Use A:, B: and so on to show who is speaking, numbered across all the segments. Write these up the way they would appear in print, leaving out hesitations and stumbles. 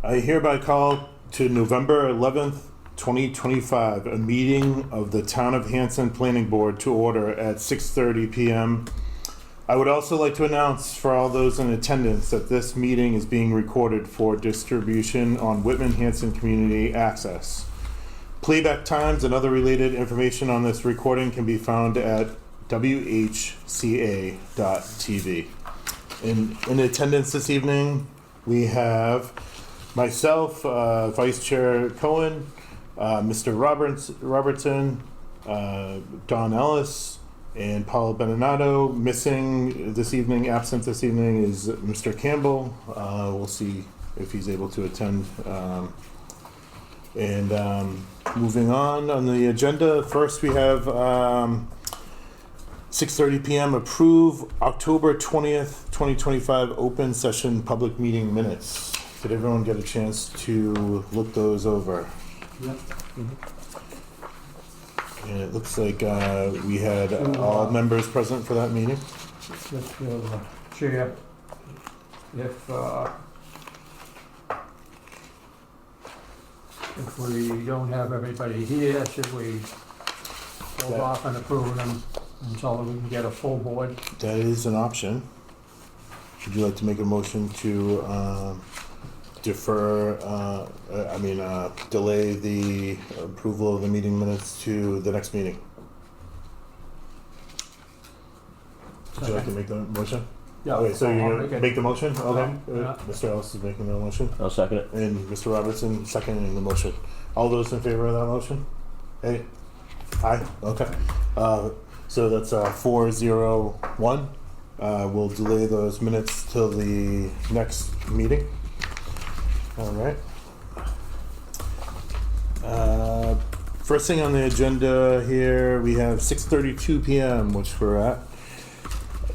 A: I hereby call to November 11th, 2025, a meeting of the Town of Hanson Planning Board to order at 6:30 p.m. I would also like to announce for all those in attendance that this meeting is being recorded for distribution on Whitman Hanson Community Access. Playback times and other related information on this recording can be found at whca.tv. In attendance this evening, we have myself, Vice Chair Cohen, Mr. Robertson, Don Ellis, and Paul Beninado. Missing this evening, absent this evening, is Mr. Campbell. We'll see if he's able to attend. Moving on the agenda, first we have 6:30 p.m. approve October 20th, 2025 open session public meeting minutes. Did everyone get a chance to look those over?
B: Yep.
A: Mm-hmm. And it looks like we had all members present for that meeting.
B: Mr. Chair, if we don't have everybody here, should we hold off on approving them until we can get a full board?
A: That is an option. Would you like to make a motion to delay the approval of the meeting minutes to the next meeting? Would you like to make the motion?
B: Yeah.
A: Okay, so you're going to make the motion? Okay.
B: Yeah.
A: Mr. Ellis is making the motion.
C: I'll second it.
A: And Mr. Robertson seconding the motion. All those in favor of that motion? Hey? Aye? Okay. So that's 4-0-1. We'll delay those minutes till the next meeting. All right. First thing on the agenda here, we have 6:32 p.m., which we're at.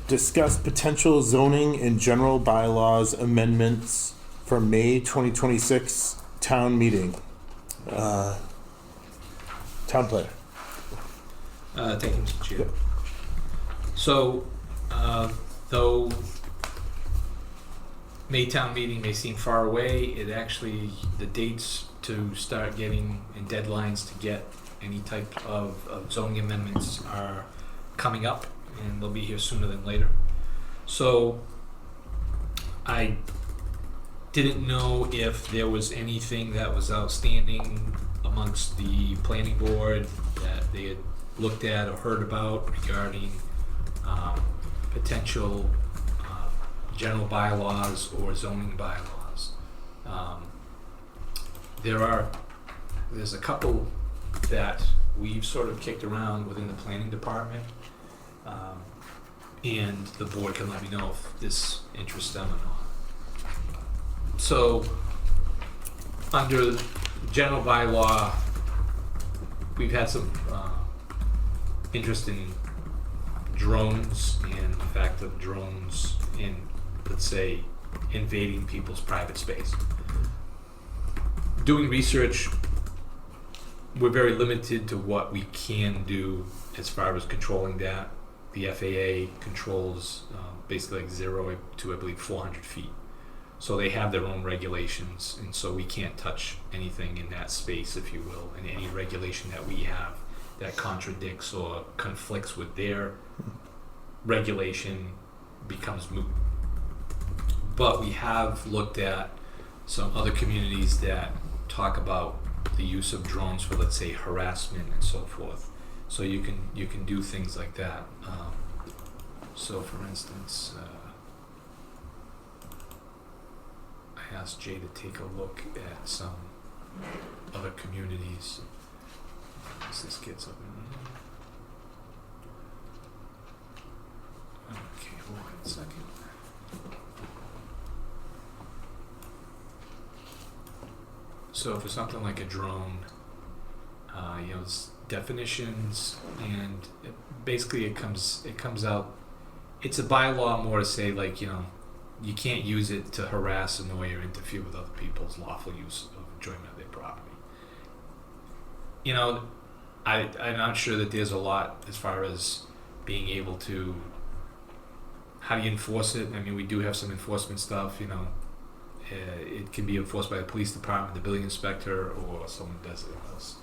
A: Discuss potential zoning and general bylaws amendments for May 2026 town meeting. Town planner.
D: Thank you, Mr. Chair.
A: Yep.
D: So, though Maytown meeting may seem far away, it actually, the dates to start getting and deadlines to get any type of zoning amendments are coming up, and they'll be here sooner than later. So I didn't know if there was anything that was outstanding amongst the planning board that they had looked at or heard about regarding potential general bylaws or zoning bylaws. There's a couple that we've sort of kicked around within the planning department, and the board can let me know if this interests them or not. So, under general bylaw, we've had some interest in drones and the fact of drones in, let's say, invading people's private space. Doing research, we're very limited to what we can do as far as controlling that. The FAA controls basically like 0 to, I believe, 400 feet. So they have their own regulations, and so we can't touch anything in that space, if you will, and any regulation that we have that contradicts or conflicts with their regulation becomes moot. But we have looked at some other communities that talk about the use of drones for, let's say, harassment and so forth. So you can do things like that. So for instance, I asked Jay to take a look at some other communities. This gets up in okay, hold on a second. So for something like a drone, it's definitions, and basically it comes out. It's a bylaw more to say, like, you can't use it to harass, annoy, or interfere with other people's lawful use of enjoyment of their property. I'm not sure that there's a lot as far as being able to, how do you enforce it? I mean, we do have some enforcement stuff, it can be enforced by the police department, the building inspector, or someone who does it else.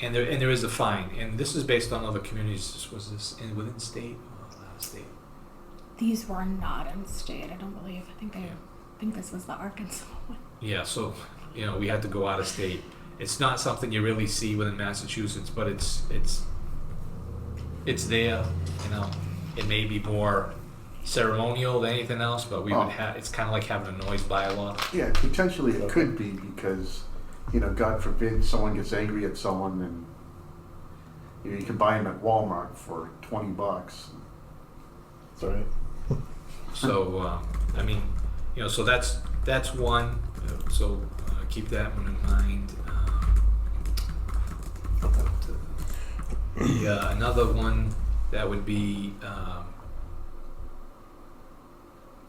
D: And there is a fine, and this is based on other communities. Was this within state or out of state?
C: These were not in state, I don't believe. I think this was the Arkansas one.
D: Yeah, so we had to go out of state. It's not something you really see within Massachusetts, but it's there. It may be more ceremonial than anything else, but we would have. It's kind of like having a noise bylaw.
E: Yeah, potentially it could be because, God forbid someone gets angry at someone and you can buy them at Walmart for $20.
A: That's right.
D: So so that's one. So keep that one in mind. Another one that would be.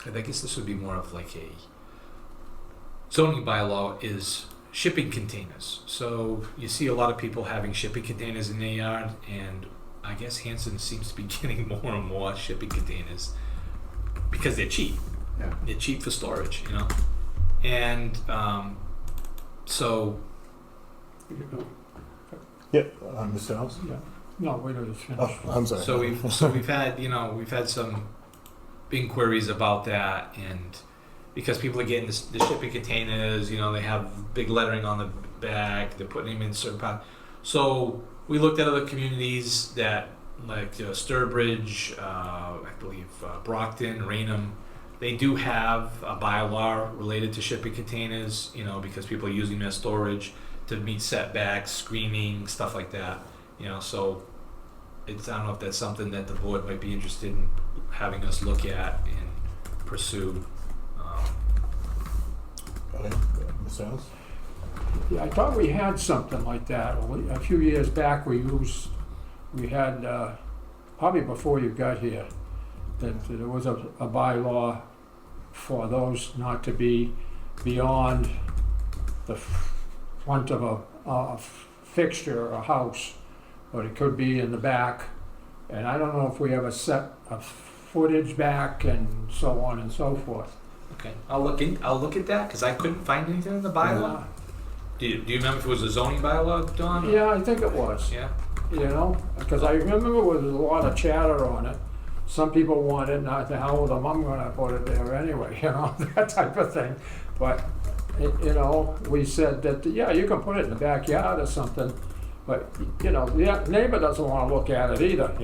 D: I guess this would be more of like a zoning bylaw is shipping containers. So you see a lot of people having shipping containers in their yard, and I guess Hanson seems to be getting more and more shipping containers because they're cheap.
E: Yeah.
D: They're cheap for storage, and so
A: Yeah, Mr. House?
B: Yeah. No, wait till it's finished.
A: Oh, I'm sorry.
D: So we've had some inquiries about that, and because people are getting the shipping containers, they have big lettering on the back, they're putting them in certain parts. So we looked at other communities that, like Sturbridge, I believe Brockton, Raynham, they do have a bylaw related to shipping containers, because people are using them as storage to meet setbacks, screening, stuff like that. So I don't know if that's something that the board might be interested in having us look at and pursue.
A: Okay, Mr. House?
B: Yeah, I thought we had something like that. A few years back, we had, probably before you got here, that there was a bylaw for those not to be beyond the front of a fixture or a house, but it could be in the back. And I don't know if we ever set a footage back and so on and so forth.
D: Okay, I'll look at that because I couldn't find anything in the bylaw. Do you remember if it was a zoning bylaw, Don?
B: Yeah, I think it was.
D: Yeah.
B: Because I remember there was a lot of chatter on it. Some people wanted, not to hell with them, I'm gonna put it there anyway, that type of thing. But, we said that, yeah, you can put it in the backyard or something, but, the neighbor doesn't wanna look at it either,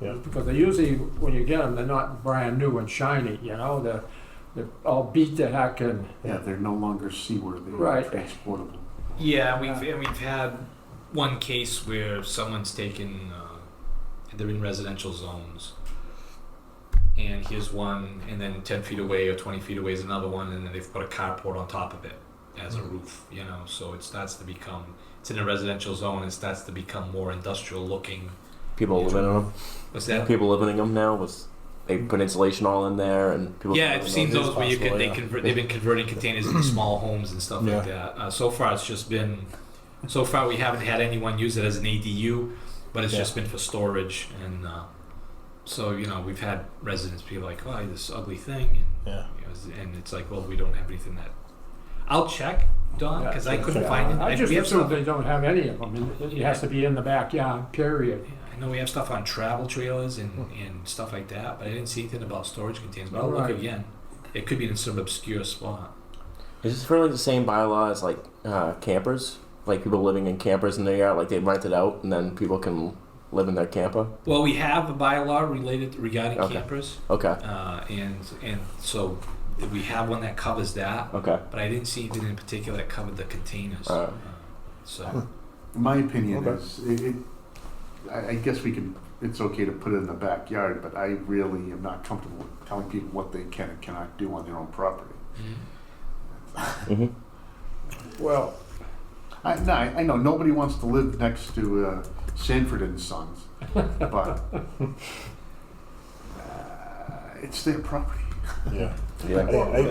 A: Yeah.
B: Because they usually, when you get them, they're not brand new and shiny, they're all beat to heck and.
E: Yeah, they're no longer seaworthy,
B: Right.
E: transportable.
D: Yeah, we've had one case where someone's taken, they're in residential zones, and here's one, and then 10 feet away or 20 feet away is another one, and then they've put a carport on top of it as a roof, so it starts to become, it's in a residential zone, it starts to become more industrial looking.
F: People living in them.
D: What's that?
F: People living in them now. They put insulation all in there, and people.
D: Yeah, I've seen those where
A: possible,
D: they've been converting containers into small homes and stuff like
A: Yeah.
D: that. So far we haven't had anyone use it as an ADU, but it's just been for storage, and we've had residents be like, "Oh, this ugly thing," and, and it's like, well, we don't have anything that. I'll check, Don, because I couldn't find it.
B: I just
D: We have
B: assume
D: stuff-
B: they don't have any of them, it has to be in the backyard, period.
D: Yeah, I know we have stuff on travel trailers and stuff like that, but I didn't see anything about storage containers. But I'll look
B: Right.
D: again. It could be in some obscure spot.
F: Is this fairly the same bylaw as like campers? Like people living in campers in their yard, like they rent it out, and then people can live in their camper.
D: Well, we have a bylaw regarding
F: Okay.
D: campers,
F: Okay.
D: and so we have one that covers that.
F: Okay.
D: But I didn't see anything in particular that covered the containers. So
E: My opinion
A: Okay.
E: is, I guess it's okay to put it in the backyard, but I really am not comfortable with telling people what they can and cannot do on their own property.
F: hmm
B: Well,
E: I know nobody wants to live next to Sanford and Sons, but it's their property.
A: Yeah.
F: Yeah.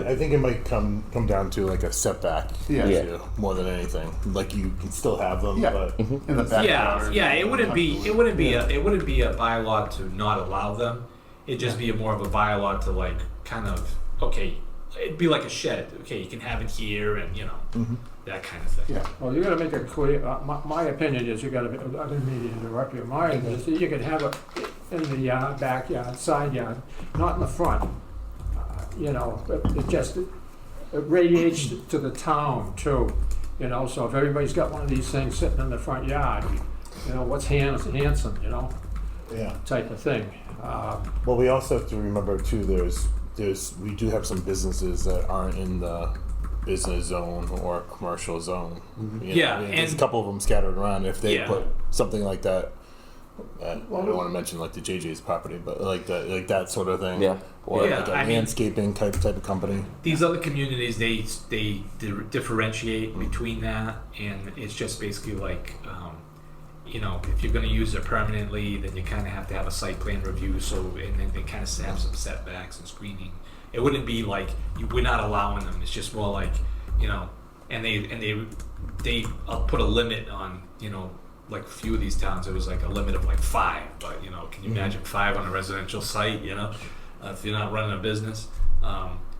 A: I think it might come down to like a setback
E: Yeah.
A: issue more than anything. Like you can still have them,
E: Yeah.
A: but
E: In the backyard.
D: yeah, it wouldn't be a bylaw to not allow them. It'd just be more of a bylaw to like kind of, okay, it'd be like a shed. Okay, you can have it here, and
A: Mhm.
D: that kind of thing.
E: Yeah.
B: Well, you gotta make it clear, my opinion is you gotta, I didn't mean to interrupt you, my opinion is that you can have it in the yard, backyard, side yard, not in the front. It just, it radiates to the town too, so if everybody's got one of these things sitting in the front yard, what's Hanson,
A: Yeah.
B: type of thing.
A: Well, we also have to remember too. We do have some businesses that aren't in the business zone or commercial zone.
D: Yeah,
A: there's a
D: and-
A: couple of them scattered around. If they
D: Yeah.
A: put something like that, I
B: Well,
A: don't want to mention like the JJ's property, but like that sort of thing.
F: Yeah.
A: Or
D: Yeah,
A: like a
D: I mean-
A: landscaping type of company.
D: These other communities, they differentiate between that, and it's just basically like, if you're going to use it permanently, then you kind of have to have a site plan review. So, and then they kind of have some setbacks and screening. It wouldn't be like we're not allowing them. It's just more like, and they put a limit on, like a few of these towns. It was like a limit of like 5. But can you imagine 5 on a residential site? If you're not running a business.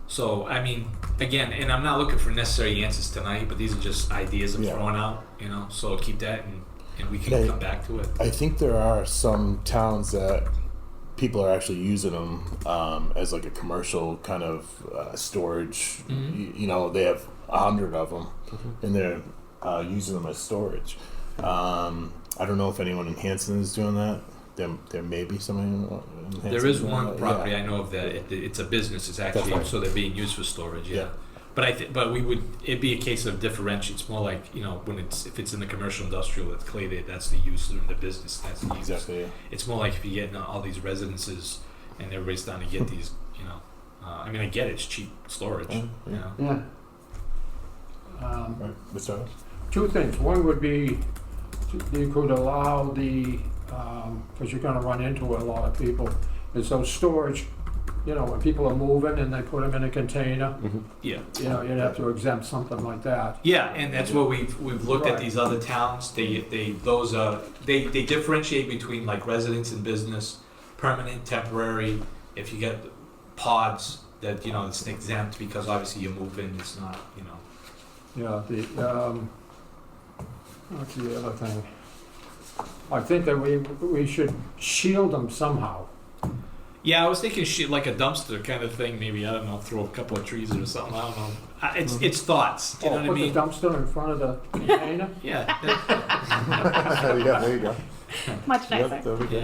D: So, I mean, again, and I'm not looking for necessary answers tonight, but these are just ideas I'm
A: Yeah.
D: throwing out, so keep that and we can
A: Okay.
D: come back to it.
A: I think there are some towns that people are actually using them as like a commercial kind of storage.
D: Mhm.
A: They have 100 of them, and they're using them as storage. I don't know if anyone in Hanson is doing that. There may be somebody in Hanson.
D: There is
A: doing
D: one
A: that.
D: property
A: Yeah.
D: I know of that it's a business. It's
A: That's
D: actually
A: right.
D: so they're being used for storage. Yeah.
A: Yeah.
D: But it'd be a case of differentiate. It's more like when if it's in the commercial industrial, it's clearly that's the use, in the business that's the use.
A: Exactly. Yeah.
D: It's more like if you get all these residences and everybody's starting to get these, I mean, I get it, it's cheap storage.
A: Yeah.
B: Yeah.
A: Right, Mr. Evans?
B: 2 things. One would be you could allow because you're gonna run into a lot of people, is those storage, when people are moving and they put them in a container,
D: Yeah.
B: you'd have to exempt something like that.
D: Yeah, and that's what we've looked at
B: Right.
D: these other towns. They differentiate between like residence and business, permanent, temporary. If you get pods, that it's exempt because obviously you move in. It's not
B: Yeah, what's the other thing? I think that we should shield them somehow.
D: Yeah, I was thinking like a dumpster kind of thing. Maybe, I don't know, throw a couple of trees or something. I don't know. It's thoughts. You know what I
B: Put
D: mean?
B: the dumpster in front of the container.
D: Yeah.
A: Yeah, there you go.
C: Much
A: Yep,
C: nicer.
A: there we go.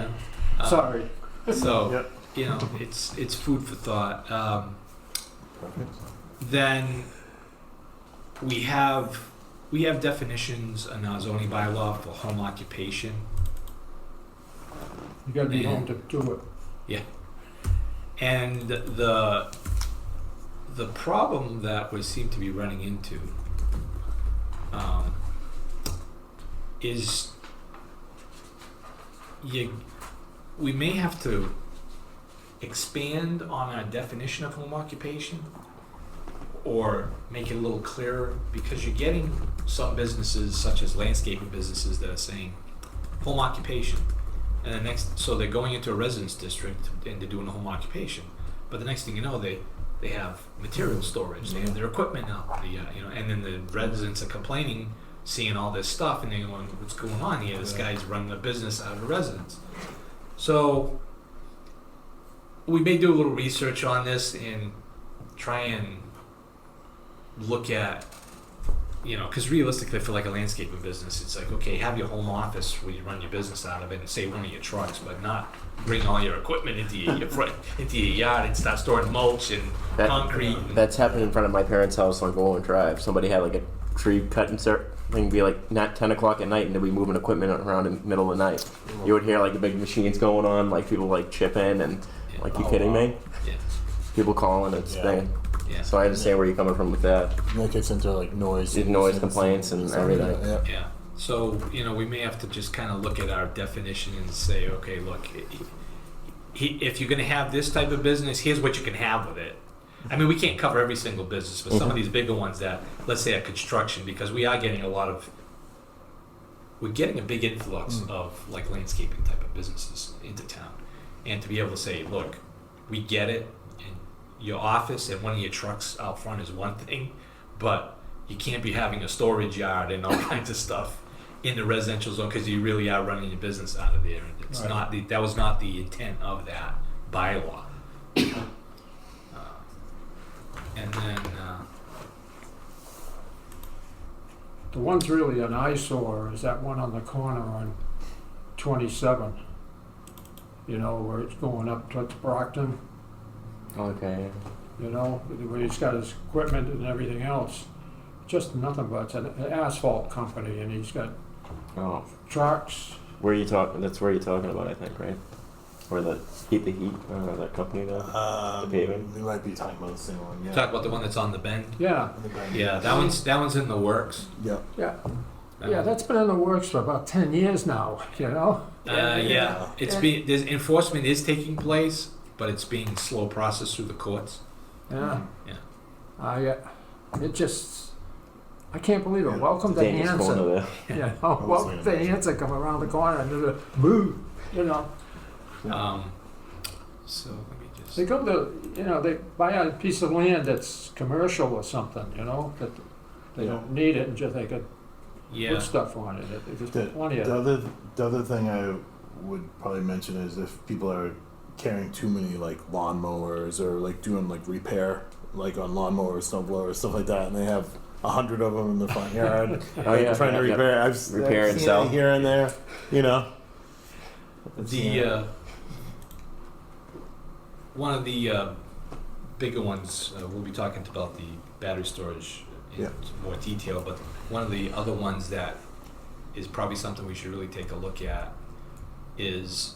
D: Yeah.
B: Sorry.
D: So
A: Yep.
D: it's food for thought.
A: Perfect.
D: Then we have definitions in our zoning bylaw for home occupation.
B: You gotta be
D: Yeah.
B: home to do it.
D: And the problem that we seem to be running into is we may have to expand on our definition of home occupation or make it a little clearer, because you're getting some businesses such as landscaping businesses that are saying home occupation. And so they're going into a residence district and they're doing a home occupation. But the next thing you know, they have material storage, they have their equipment out, and then the residents are complaining, seeing all this stuff, and they're going, "What's going on here? This guy's running a business out of a residence." So we may do a little research on this and try and look at, because realistically, for like a landscaping business, it's like, okay, have your home office where you run your business out of it and save one of your trucks, but not bring all your equipment into your yard and start storing mulch and concrete.
F: That's happened in front of my parents' house on Golden Drive. Somebody had like a tree cut insert thing, be like not 10 o'clock at night, and they'd be moving equipment around in the middle of the night. You would hear like the big machines going on, like people like chipping, and like, you kidding me?
D: Yeah.
F: People calling and
A: Yeah.
F: staying.
D: Yeah.
F: So I understand where you're coming from with that.
A: And that gets into like noise.
F: Noise complaints and everything.
A: Yeah.
D: Yeah. So, we may have to just kind of look at our definition and say, okay, look, if you're going to have this type of business, here's what you can have with it. I mean, we can't cover every single business, but some of these bigger ones that, let's say, a construction, because we are getting we're getting a big influx of like landscaping type of businesses into town. And to be able to say, look, we get it, and your office and one of your trucks out front is one thing, but you can't be having a storage yard and all kinds of stuff in the residential zone because you really are running your business out of there. And it's
B: Right.
D: not that was not the intent of that bylaw. And then
B: The one's really an eyesore is that one on the corner on 27. You know, where it's going up towards Brockton,
F: Okay.
B: you know, where he's got his equipment and everything else. Just nothing but it's an asphalt company and he's got
F: Oh,
B: trucks.
F: where you talking? That's where you're talking about, I think, right? Where the heat, that company there. The paving.
A: We might be talking about the same one. Yeah.
D: talk about the one that's on the bend.
B: Yeah,
D: Yeah, that one's in the works.
A: Yeah.
B: yeah. Yeah, that's been in the works for about 10 years now, you know?
D: Yeah, there's enforcement is taking place, but it's being slow processed through the courts.
B: Yeah.
D: Yeah.
B: It just, I can't believe it. Welcome to
F: Dangerous corner
B: Hanson.
F: there.
B: Yeah, oh, welcome to Hanson, come around the corner and do the boo, you know?
D: So let me just.
B: They go to, you know, they buy a piece of land that's commercial or something, you know, that they don't need it and just they could
D: Yeah.
B: put stuff on it. There's
A: The,
B: plenty of,
A: the other thing I would probably mention is if people are carrying too many like lawnmowers or like doing like repair, like on lawnmowers, snowblowers, stuff like that, and they have 100 of them in the front yard
F: Oh yeah.
A: trying to
F: yeah,
A: repair.
F: Repair
A: I've
F: and
A: seen
F: sell.
A: it here and there, you know.
D: One of the bigger ones, we'll be talking about the battery storage in
A: Yeah.
D: more detail, but one of the other ones that is probably something we should really take a look at is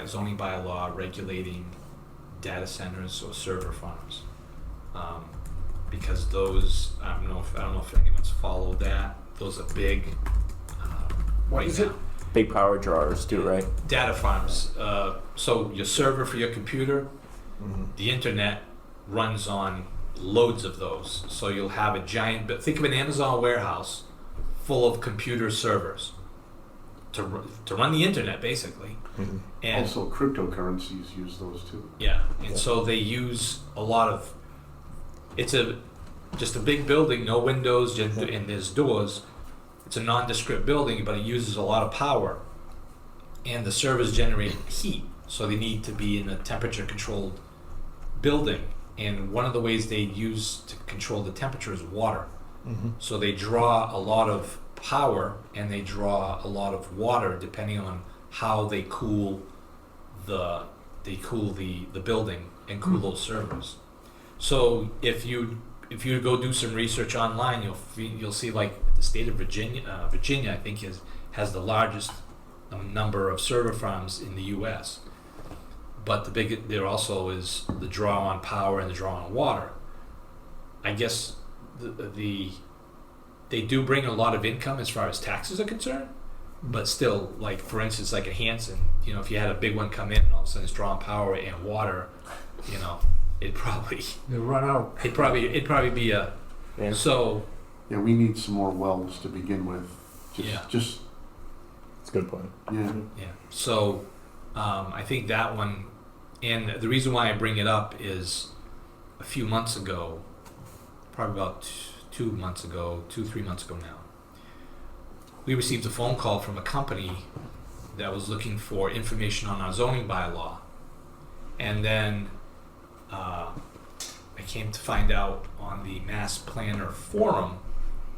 D: zoning bylaw regulating data centers or server farms. Because those, I don't know if anyone's followed that. Those are big.
B: What
D: right
B: is
D: now.
B: it?
F: Big power drawers too, right?
D: Data farms. So your server for your computer, the internet runs on loads of those. So you'll have a giant. Think of an Amazon warehouse full of computer servers to run the internet, basically. And
E: Also, cryptocurrencies use those too.
D: yeah, and so they use a lot of. It's just a big building, no windows, and there's doors. It's a nondescript building, but it uses a lot of power, and the servers generate heat, so they need to be in a temperature-controlled building. And one of the ways they use to control the temperature is water. So they draw a lot of power and they draw a lot of water, depending on how they cool the building and cool those servers. So if you go do some research online, you'll see like the state of Virginia. Virginia, I think, has the largest number of server farms in the U.S. But there also is the draw on power and the draw on water. I guess they do bring a lot of income as far as taxes are concerned, but still, like for instance, like a Hanson, you know, if you had a big one come in and all of a sudden it's drawing power and water, you know, it'd probably
B: They run out.
D: it'd probably be a
F: Yeah.
D: so
E: Yeah, we need some more wells to begin with.
D: Yeah.
E: Just
A: It's a good point.
E: yeah.
D: yeah. So I think that one, and the reason why I bring it up is a few months ago, probably about 3 months ago now, we received a phone call from a company that was looking for information on our zoning bylaw. And then I came to find out on the Mass Planner Forum,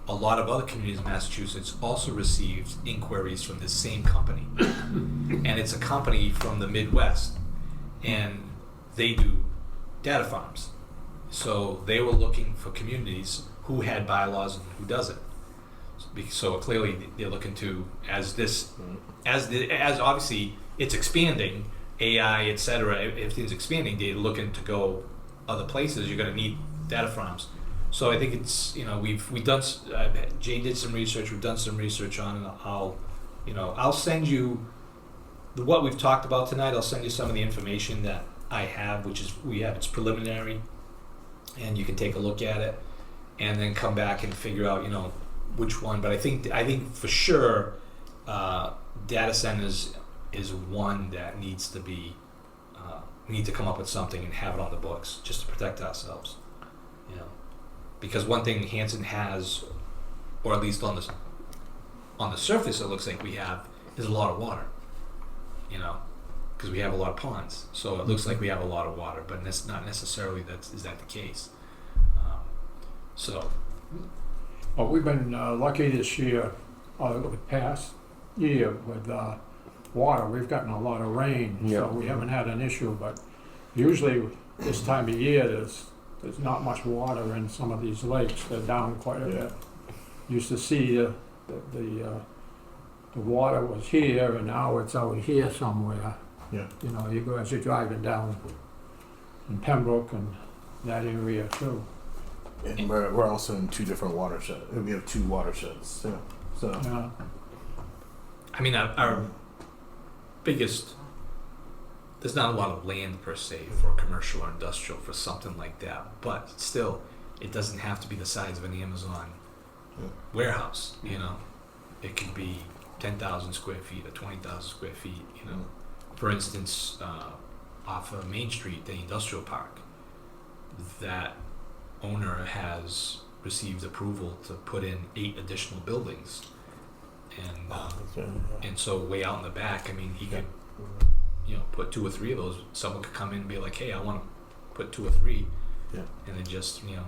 D: a lot of other communities in Massachusetts also received inquiries from this same company. And it's a company from the Midwest, and they do data farms. So they were looking for communities who had bylaws and who doesn't. So clearly they're looking to, as obviously it's expanding, AI, etc. Everything's expanding. They're looking to go other places. You're going to need data farms. So I think it's, you know, we've done. Jay did some research. We've done some research on it. I'll send you what we've talked about tonight. I'll send you some of the information that I have, it's preliminary, and you can take a look at it, and then come back and figure out, you know, which one. But I think for sure, data centers is one that needs to be we need to come up with something and have it on the books just to protect ourselves, you know. Because one thing Hanson has, or at least on the surface it looks like we have, is a lot of water, you know, because we have a lot of ponds. So it looks like we have a lot of water, but that's not necessarily is that the case. So
B: Well, we've been lucky this year, the past year with water. We've gotten a lot of rain,
F: Yeah.
B: so we haven't had an issue. But usually this time of year, there's not much water in some of these lakes. They're down quite a bit. Used to see the water was here, and now it's out here somewhere.
A: Yeah.
B: You know, you go as you're driving down in Pembroke and that area too.
A: And we're also in two different watersheds. We have two watersheds. Yeah. So
B: Yeah.
D: I mean, our biggest, there's not a lot of land per se for commercial or industrial for something like that, but still, it doesn't have to be the size of an Amazon warehouse, you know. It can be 10,000 square feet or 20,000 square feet, you know. For instance, off of Main Street, the industrial park, that owner has received approval to put in 8 additional buildings. And so way out in the back, I mean, he could, you know, put 2 or 3 of those. Someone could come in and be like, hey, I want to put 2 or 3.
A: Yeah.
D: And then just, you know.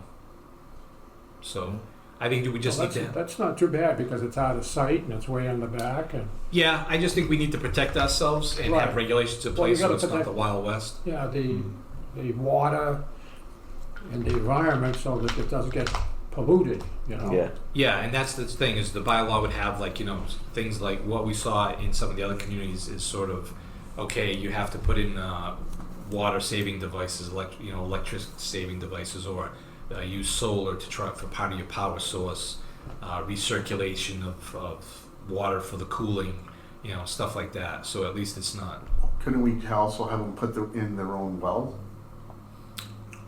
D: So I think we just
B: Well,
D: need to.
B: that's not too bad because it's out of sight and it's way in the back. And
D: Yeah, I just think we need to protect ourselves and
B: Right.
D: have regulations in
B: Well, you
D: place so
B: gotta
D: it's not
B: protect-
D: the Wild West.
B: yeah, the water and the environment so that it doesn't get polluted, you know.
F: Yeah.
D: Yeah, and that's the thing is the bylaw would have like, you know, things like what we saw in some of the other communities is sort of, okay, you have to put in water saving devices, electric saving devices, or use solar to try for part of your power source, recirculation of water for the cooling, you know, stuff like that. So at least it's not.
E: Couldn't we also have them put in their own well?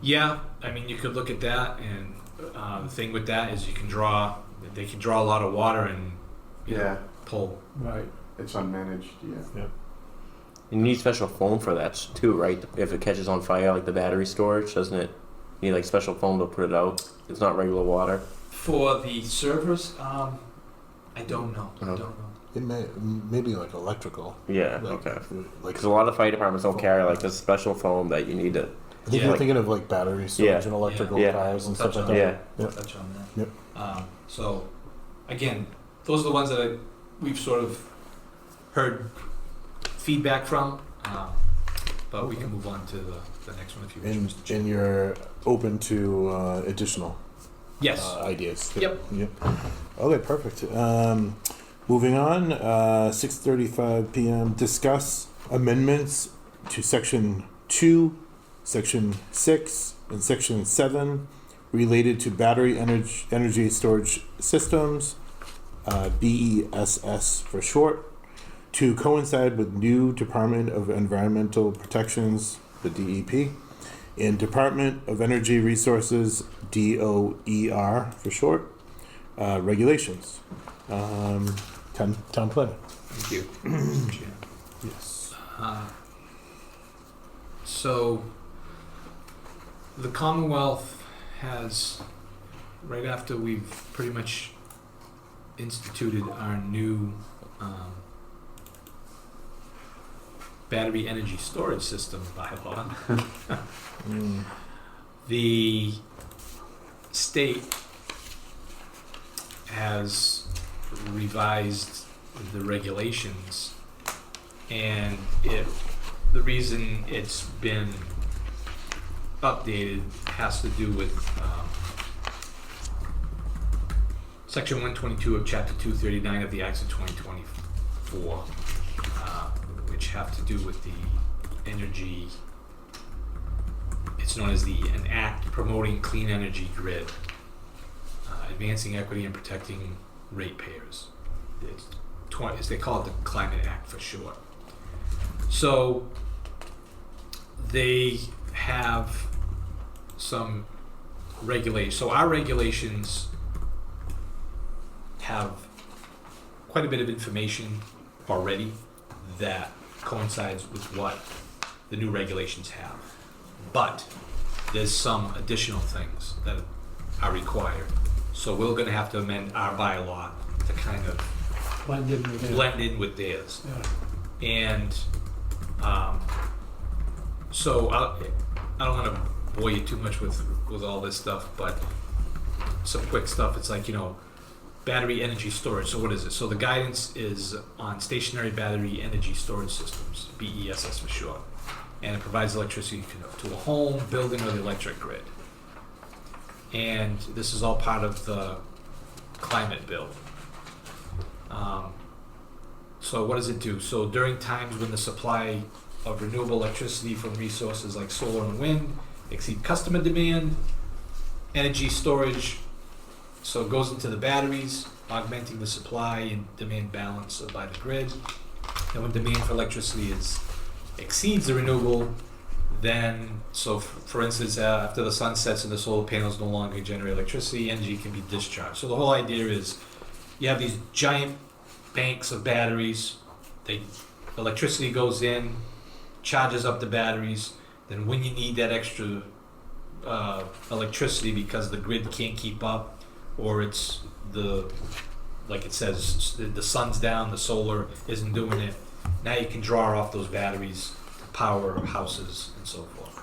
D: Yeah, I mean, you could look at that, and the thing with that is they can draw a lot of water and you know, pull.
B: Right.
E: It's unmanaged, yeah.
F: You need special foam for that too, right? If it catches on fire, like the battery storage, doesn't it? You need like special foam to put it out. It's not regular water.
D: For the servers, I don't know. I
F: Uh-huh.
D: don't know.
A: it maybe like electrical.
F: Yeah.
A: Like,
F: Okay.
A: Like
F: Because a lot of fire departments don't carry like this special foam that you need to.
A: I think
D: Yeah.
A: you're thinking of like battery storage and electrical
F: Yeah.
A: cars and
D: We'll
A: stuff
D: touch
A: like
D: on
A: that.
F: Yeah.
D: We'll
A: Yep.
D: touch on that.
A: Yep.
D: So, again, those are the ones that we've sort of heard feedback from, but we can move on to the next one if you wish.
A: And
D: Mr. Chair.
A: and you're open to additional
D: Yes.
A: ideas.
D: Yep.
A: Okay, perfect. Moving on, 6:35 p.m. Discuss amendments to Section 2, Section 6, and Section 7 related to battery energy storage systems, BESS for short, to coincide with new Department of Environmental Protections, the DEP, and Department of Energy Resources, DOER for short, regulations. Town planner.
D: Thank you, Mr. Chair.
A: Yes.
D: So, the Commonwealth has, right after we've pretty much instituted our new battery energy storage system bylaw, the state has revised the regulations, and the reason it's been updated has to do with Section 122 of Chapter 239 of the Acts of 2024, which have to do with the energy. It's known as an act promoting clean energy grid, advancing equity and protecting ratepayers. They call it the Climate Act for short. So they have some regulations. So our regulations have quite a bit of information already that coincides with what the new regulations have. But there's some additional things that are required. So we're gonna have to amend our bylaw to kind of
B: Blend in with it.
D: blend in with theirs.
B: Yeah.
D: And so I don't want to bore you too much with all this stuff, but some quick stuff. It's like, battery energy storage. So what is it? So the guidance is on stationary battery energy storage systems, BESS for short. And it provides electricity to a home, building, or the electric grid. And this is all part of the climate bill. So what does it do? So during times when the supply of renewable electricity from resources like solar and wind exceed customer demand, energy storage, so it goes into the batteries, augmenting the supply and demand balance by the grid. And when demand for electricity exceeds the renewable, then, so for instance, after the sun sets and the solar panels no longer generate electricity, energy can be discharged. So the whole idea is you have these giant banks of batteries, electricity goes in, charges up the batteries, then when you need that extra electricity because the grid can't keep up, or it's like it says, the sun's down, the solar isn't doing it, now you can draw off those batteries to power houses and so forth.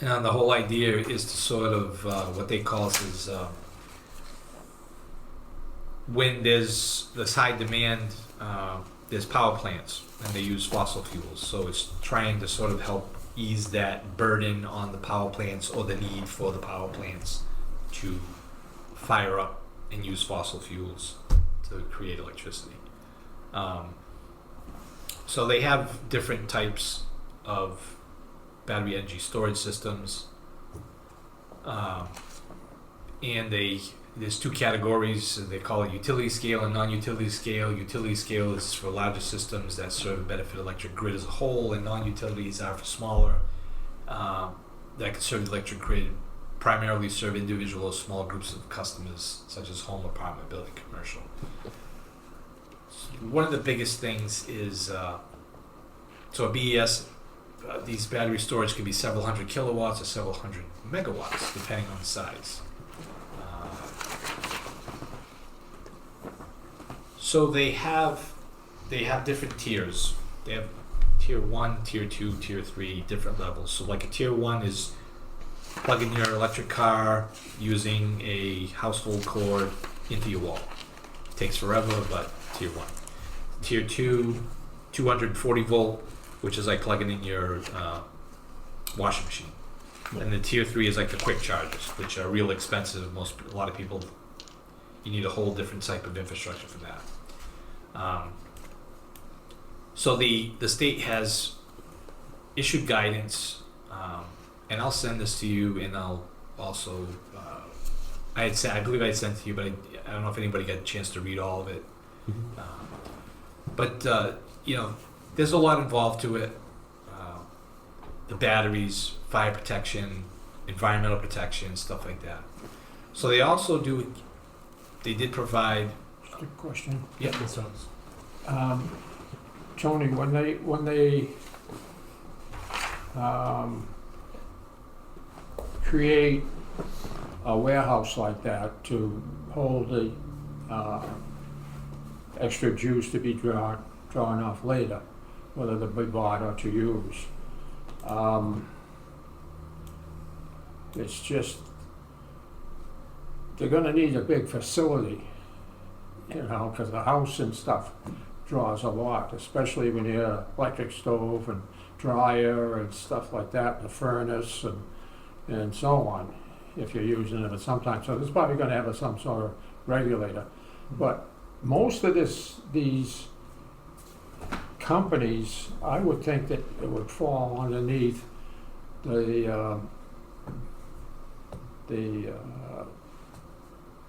D: And the whole idea is to sort of, what they call is, when there's this high demand, there's power plants and they use fossil fuels. So it's trying to sort of help ease that burden on the power plants, or the need for the power plants to fire up and use fossil fuels to create electricity. So they have different types of battery energy storage systems. And there's two categories. They call it utility scale and non-utility scale. Utility scale is for larger systems that serve and benefit electric grid as a whole, and non-utilities are for smaller that can serve the electric grid, primarily serve individual or small groups of customers, such as home, apartment, building, commercial. One of the biggest things is so a BES, these battery storage can be several hundred kilowatts or several hundred megawatts, depending on the size. So they have different tiers. They have tier 1, tier 2, tier 3, different levels. So like a tier 1 is plugging your electric car using a household cord into your wall. Takes forever, but tier 1. Tier 2, 240 volt, which is like plugging in your washing machine. And the tier 3 is like the quick chargers, which are real expensive. A lot of people, you need a whole different type of infrastructure for that. So the state has issued guidance, and I'll send this to you, and I'll also, I believe I had sent it to you, but I don't know if anybody got a chance to read all of it. But there's a lot involved to it. The batteries, fire protection, environmental protection, stuff like that. So they also they did provide.
B: Just a question.
D: Yeah.
B: Tony, when they create a warehouse like that to hold the extra juice to be drawn off later, whether to be bought or to use, it's just, they're gonna need a big facility, because the house and stuff draws a lot, especially when you have electric stove and dryer and stuff like that, the furnace and so on, if you're using it sometimes. So it's probably gonna have some sort of regulator. But most of these companies, I would think that it would fall underneath the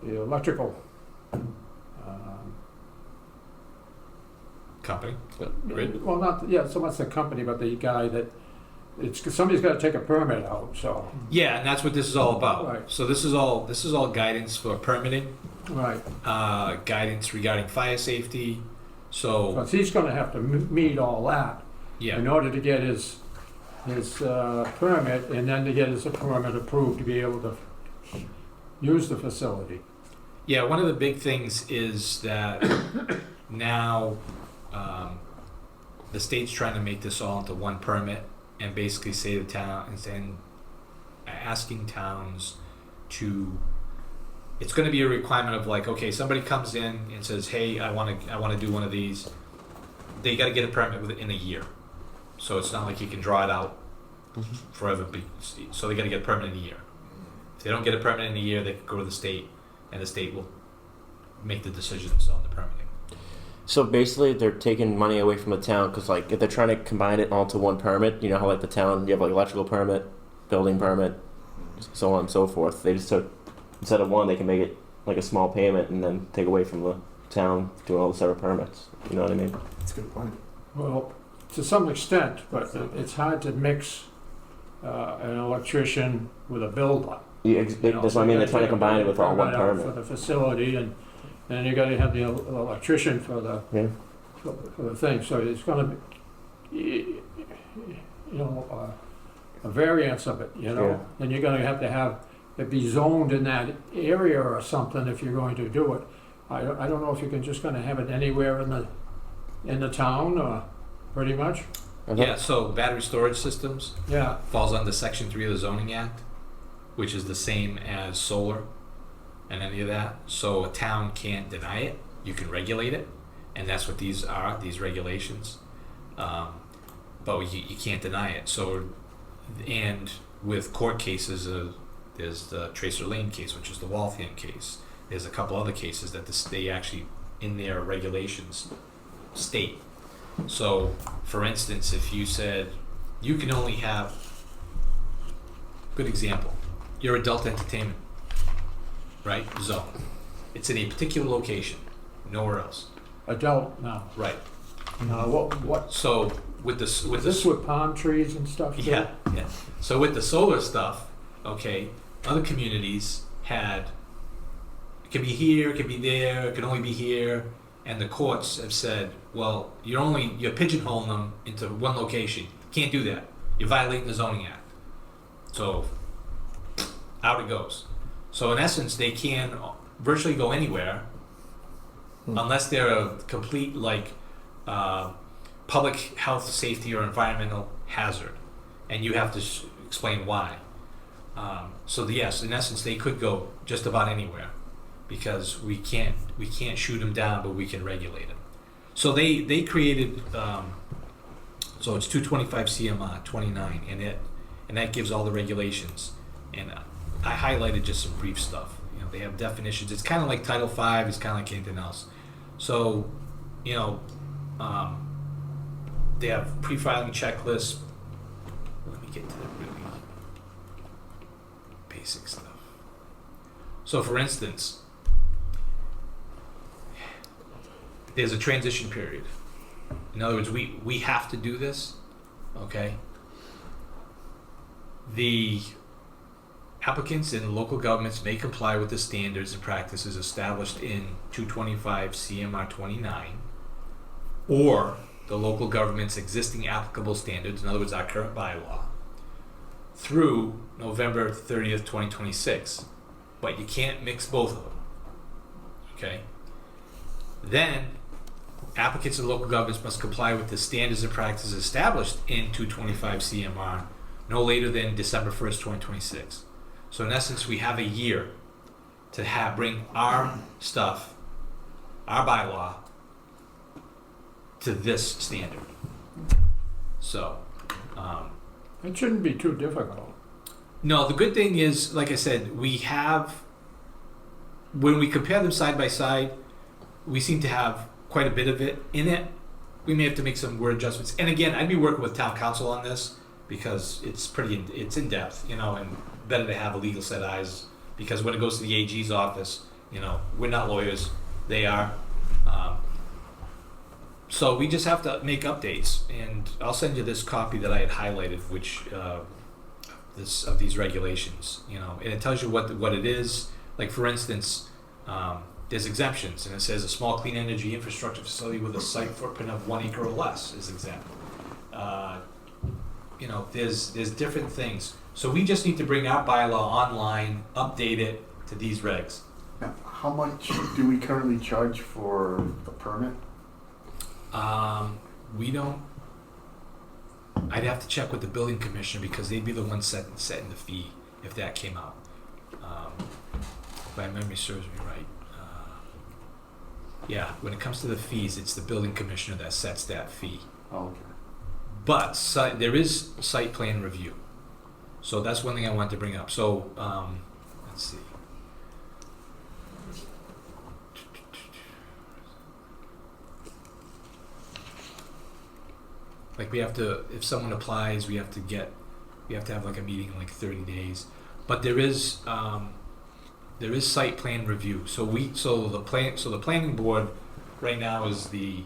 B: electrical
D: Company? Grid?
B: well, not so much the company, but the guy that somebody's got to take a permit out. So
D: Yeah, and that's what this is all about.
B: Right.
D: So this is all guidance for permitting,
B: right,
D: guidance regarding fire safety. So
B: but he's going to have to meet all that
D: Yeah.
B: in order to get his permit, and then to get his permit approved to be able to use the facility.
D: Yeah, one of the big things is that now the state's trying to make this all into one permit and basically say to town and asking towns to. It's going to be a requirement of like, okay, somebody comes in and says, hey, I want to do one of these. They got to get a permit within a year, so it's not like you can draw it out forever. So they got to get a permit in a year. If they don't get a permit in a year, they can go to the state, and the state will make the decisions on the permitting.
F: So basically, they're taking money away from the town because, like, if they're trying to combine it all to one permit, you know how like the town, you have like electrical permit, building permit, so on and so forth. They just took, instead of one, they can make it like a small payment and then take away from the town doing all the separate permits. You know what I mean?
E: That's a good point.
B: Well, to some extent, but it's hard to mix an electrician with a builder.
F: Yeah, that's what I mean. They're trying to combine it with all one
B: For
F: permit.
B: the facility, and then you gotta have the electrician for the,
F: Yeah.
B: for the thing, so it's gonna be, a variance of it, you know?
F: Yeah.
B: Then you're gonna have to have it be zoned in that area or something if you're going to do it. I don't know if you're just gonna have it anywhere in the town, or pretty much,
D: Yeah, so battery storage systems
B: yeah.
D: falls under Section 3 of the Zoning Act, which is the same as solar and any of that. So a town can't deny it. You can regulate it, and that's what these are, these regulations. But you can't deny it. So, and with court cases, there's the Tracer Lane case, which is the Waltham case. There's a couple other cases that they actually, in their regulations, state. So, for instance, if you said you can only have, good example, your adult entertainment, right, zone. It's in a particular location, nowhere else.
B: Adult now.
D: Right.
B: Now, what,
D: So with
B: is this with palm trees and stuff? too?
D: yeah. So with the solar stuff, okay, other communities had, it can be here, it can be there, it can only be here, and the courts have said, well, you're pigeonholing them into one location. Can't do that. You're violating the zoning act. So out it goes. So in essence, they can virtually go anywhere unless they're a complete public health, safety, or environmental hazard, and you have to explain why. Yes, in essence, they could go just about anywhere because we can't shoot them down, but we can regulate them. So they created so it's 225 CMR 29, and that gives all the regulations. And I highlighted just some brief stuff. You know, they have definitions. It's kind of like Title V. It's kind of like anything else. So, they have pre-filing checklists. Let me get to the really basic stuff. So, for instance, there's a transition period. In other words, we have to do this, okay? The applicants and local governments may comply with the standards and practices established in 225 CMR 29 or the local government's existing applicable standards, in other words, our current bylaw, through November 30th, 2026. But you can't mix both of them, okay? Then, applicants and local governments must comply with the standards and practices established in 225 CMR no later than December 1st, 2026. So in essence, we have a year to bring our stuff, our bylaw, to this standard. So,
B: It shouldn't be too difficult.
D: no, the good thing is, like I said, we have, when we compare them side by side, we seem to have quite a bit of it in it. We may have to make some word adjustments. And again, I'd be working with town council on this because it's in depth, and better to have a legal set of eyes, because when it goes to the AG's office, we're not lawyers, they are. So we just have to make updates, and I'll send you this copy that I had highlighted, which of these regulations, and it tells you what it is. Like for instance, there's exemptions, and it says a small clean energy infrastructure facility with a site footprint of 1 acre or less is exempt. You know, there's different things. So we just need to bring our bylaw online, update it to these regs.
E: Now, how much do we currently charge for the permit?
D: We don't. I'd have to check with the building commissioner because they'd be the ones setting the fee if that came out. If my memory serves me right. Yeah, when it comes to the fees, it's the building commissioner that sets that fee.
E: Oh, okay.
D: But there is site plan review. So that's one thing I wanted to bring up. So let's see. Like we have to, if someone applies, we have to have like a meeting in like 30 days. But there is site plan review. So the planning board right now is the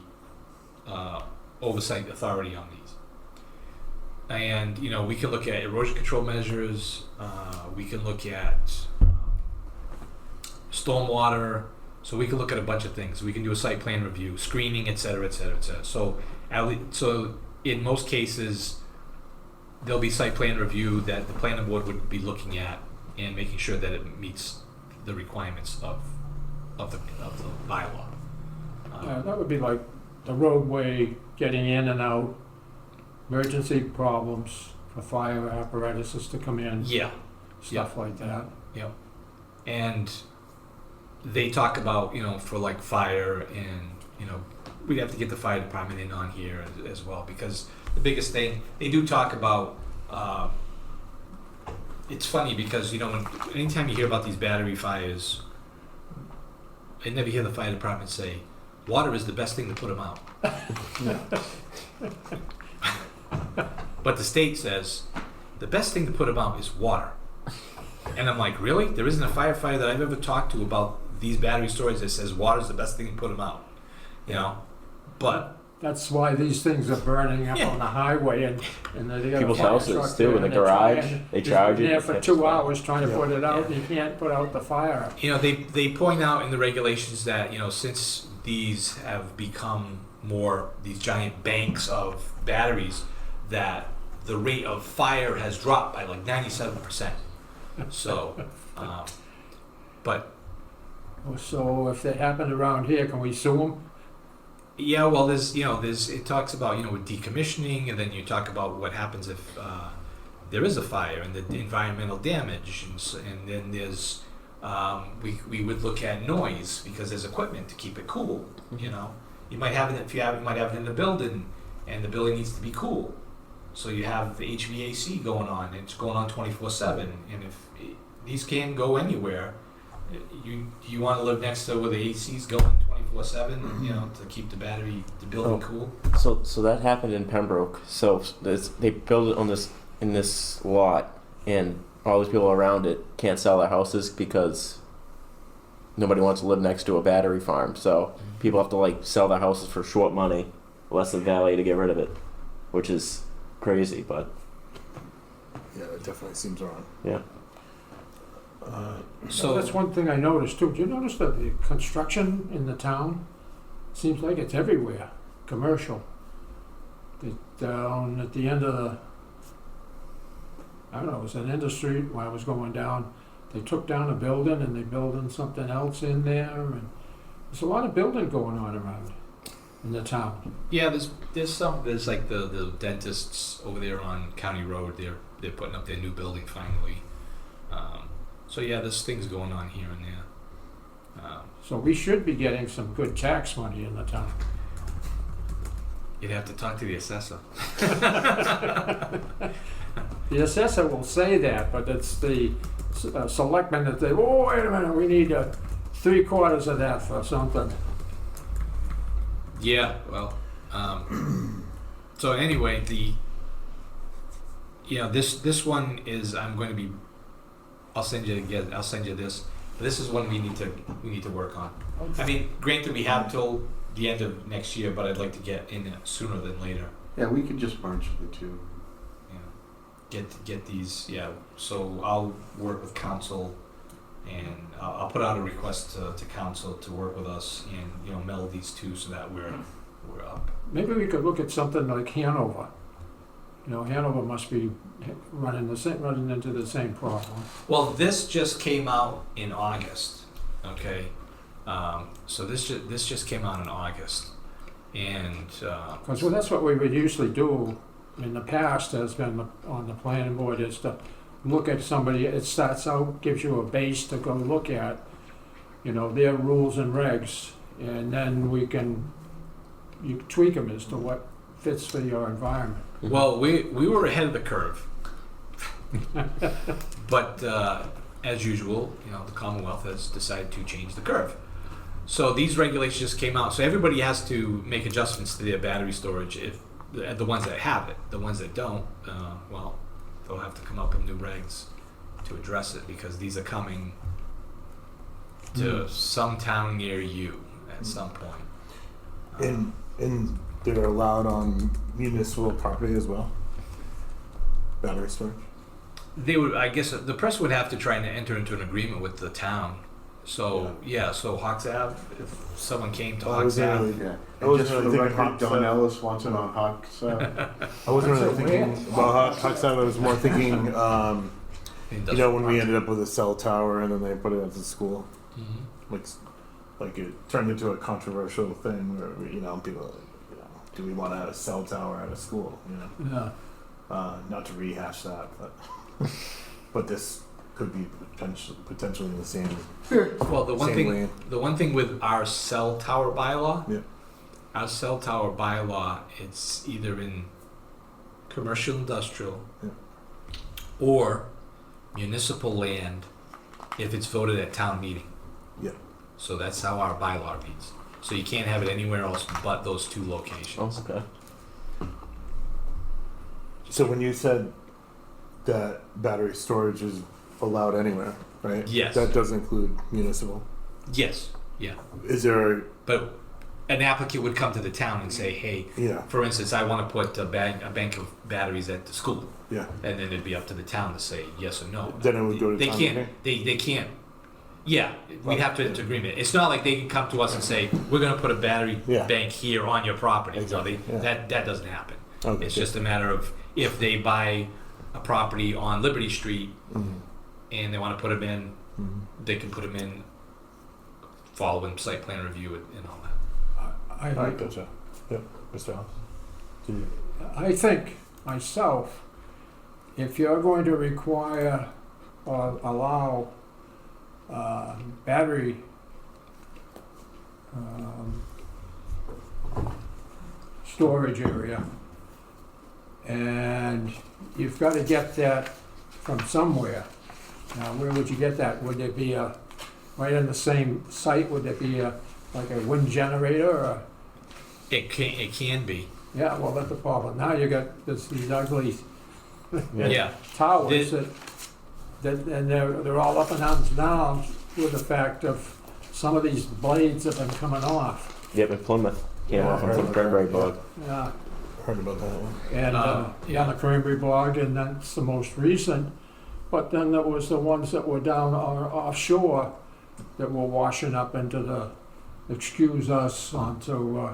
D: oversight authority on these. And you know, we can look at erosion control measures. We can look at stormwater. So we can look at a bunch of things. We can do a site plan review, screening, et cetera, et cetera, et cetera. So in most cases, there'll be site plan review that the planning board would be looking at and making sure that it meets the requirements of the bylaw.
B: Yeah, that would be like the roadway, getting in and out, emergency problems for fire apparatuses to come in,
D: Yeah,
B: stuff like that.
D: and they talk about, you know, for like fire, and you know, we'd have to get the fire department in on here as well, because the biggest thing they do talk about. It's funny because, you know, anytime you hear about these battery fires, I never hear the fire department say, water is the best thing to put them out. But the state says, the best thing to put them out is water. And I'm like, really? There isn't a firefighter that I've ever talked to about these battery stories that says water is the best thing to put them out. You know? But
B: That's why these things are burning up
D: Yeah.
B: on the highway, and they got a
F: People's
B: fire
F: houses
B: truck
F: too,
B: there,
F: in the
B: and they're
F: garage,
B: trying-
F: they charge it.
B: There for 2 hours trying to
E: Yeah.
B: put it out,
D: Yeah.
B: and you can't put out the fire.
D: you know, they point out in the regulations that, you know, since these have become more these giant banks of batteries, that the rate of fire has dropped by like 97%. So, but
B: So if they happen around here, can we sue them?
D: yeah, well, it talks about, you know, with decommissioning, and then you talk about what happens if there is a fire and the environmental damage, and then there's we would look at noise because there's equipment to keep it cool. You know, you might have it you might have it in the building, and the building needs to be cool, so you have the HVAC going on. It's going on 24/7, and if these can go anywhere, you want to live next to where the AC's going 24/7, you know, to keep the building cool.
F: So that happened in Pembroke. So they built it on in this lot, and all these people around it can't sell their houses because nobody wants to live next to a battery farm. So people have to like sell their houses for short money, less than value, to get rid of it, which is crazy. But
A: Yeah, that definitely seems wrong.
F: yeah,
D: So
B: That's one thing I noticed too. Do you notice that the construction in the town seems like it's everywhere, commercial? Down at the end of the, I don't know, it was an end of the street when I was going down. They took down a building and they building something else in there, and there's a lot of building going on around in the town.
D: yeah, there's like the dentists over there on County Road. They're putting up their new building finally. So yeah, there's things going on here and there.
B: So we should be getting some good tax money in the town.
D: You'd have to talk to the assessor.
B: The assessor will say that, but it's the selectmen that say, oh, wait a minute, we need 3/4 of that for something.
D: Yeah, well, so anyway, this one is, I'll send you this. This is one we need to work on. I mean, granted, we have till the end of next year, but I'd like to get in it sooner than later.
E: Yeah, we could just merge the two.
D: You know, get these. Yeah. So I'll work with council, and I'll put out a request to council to work with us, and meld these two so that we're up.
B: Maybe we could look at something like Hanover. Hanover must be running into the same problem.
D: Well, this just came out in August, okay? So this just came out in August, and
B: Because that's what we would usually do in the past, has been on the planning board, is to look at somebody, it starts out, gives you a base to go look at, their rules and regs, and then you tweak them as to what fits for your environment.
D: well, we were ahead of the curve, but as usual, the Commonwealth has decided to change the curve. So these regulations just came out. So everybody has to make adjustments to their battery storage. If the ones that have it, the ones that don't, well, they'll have to come up with new regs to address it, because these are coming to some town near you at some point.
A: And they're allowed on municipal property as well? Battery storage?
D: They would, I guess, the press would have to try and enter into an agreement with the town. So so Hawks Ave, if someone came to
A: Well, I
D: Hawks
A: wasn't
D: Ave,
A: really-
E: Yeah,
A: I
E: and
A: wasn't
E: just for
A: really
E: the
A: thinking
E: record,
A: Hawks
E: Don
A: Ave.
E: Ellis wants it on Hawks.
A: I wasn't really
B: So
A: thinking about Hawks Ave. I was more thinking, when we ended up with a cell tower and then they put it at the school.
D: Mhm.
A: Like it turned into a controversial thing where, people are like, do we want to have a cell tower at a school,
B: Yeah.
A: Not to rehash that, but this could be potentially in the same
D: Well, the one
A: same
D: thing
A: lane.
D: the one thing with our cell tower bylaw,
A: Yeah.
D: our cell tower bylaw, it's either in commercial industrial
A: Yeah.
D: or municipal land if it's voted at town meeting.
A: Yeah.
D: So that's how our bylaw reads. So you can't have it anywhere else but those two locations.
F: Oh, okay.
A: So when you said that battery storage is allowed anywhere, right?
D: Yes.
A: That does include municipal.
D: Yes. Yeah.
A: Is there?
D: But an applicant would come to the town and say, hey,
A: Yeah.
D: for instance, I want to put a bank of batteries at the school.
A: Yeah.
D: And then it'd be up to the town to say yes or no.
A: Then it would go to
D: They
A: town
D: can't. They can't. Yeah, we'd have to enter agreement. It's not like they can come to us and say, we're going to put a battery
A: Yeah.
D: bank here on your property.
A: Exactly,
D: No,
A: yeah.
D: that doesn't happen.
A: Okay.
D: It's just a matter of if they buy a property on Liberty Street
A: Mhm.
D: and they want to put them in,
A: Mhm.
D: they can put them in following site plan review and all that.
B: I
A: All right,
B: like
A: gotcha. Yep, Mr. House. Do you?
B: I think, myself, if you're going to require or allow battery storage area, and you've got to get that from somewhere. Now, where would you get that? Would it be right on the same site? Would it be like a wind generator or?
D: It can be.
B: Yeah, well, that's the problem. Now you got these ugly
D: Yeah.
B: towers and they're all up and down with the fact of some of these blades have been coming off.
F: Yep, in Plymouth. Came
A: Yeah,
F: off
A: I
F: on some
A: heard
F: cranberry bog.
B: Yeah,
A: Heard about that one.
B: and
D: Yeah.
B: on the Cranberry Bog, and that's the most recent. But then there was the ones that were down offshore that were washing up into the, excuse us, onto,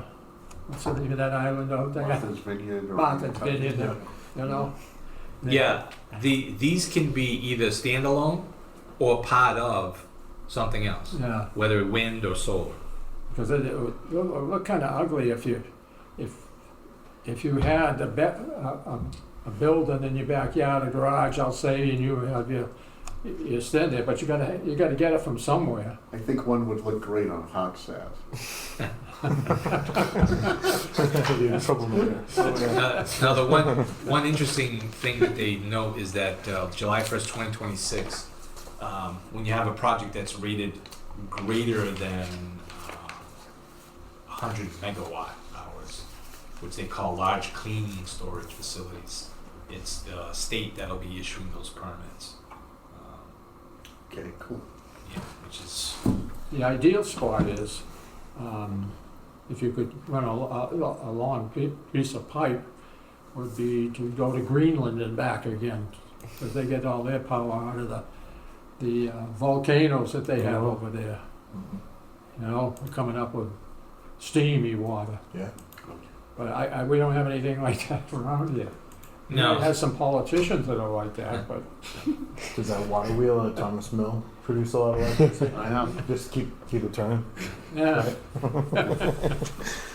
B: what's the name of that island out there?
E: Martha's Vineyard. or-
B: Martha's Vineyard, you know?
D: Yeah. These can be either standalone or part of something else,
B: Yeah.
D: whether wind or solar.
B: Because it would look kind of ugly if you had a building in your backyard, a garage, I'll say, and you have your stand there, but you gotta get it from somewhere.
E: I think one would look great on Hawks Ave.
A: You're in trouble, man.
D: Now the one interesting thing that they note is that July 1st, 2026, when you have a project that's rated greater than 100 megawatt hours, which they call large cleaning storage facilities, it's the state that'll be issuing those permits.
E: Okay, cool.
D: Yeah, which is
B: The ideal spot is, if you could run a long piece of pipe, would be to go to Greenland and back again, because they get all their power out of the volcanoes that they have over there. You know, coming up with steamy water.
A: Yeah.
B: But we don't have anything like that around here.
D: No.
B: It has some politicians that are like that, but
A: Does that water wheel at Thomas Mill produce a lot of electricity?
E: I know.
A: Just keep it turning.
B: yeah.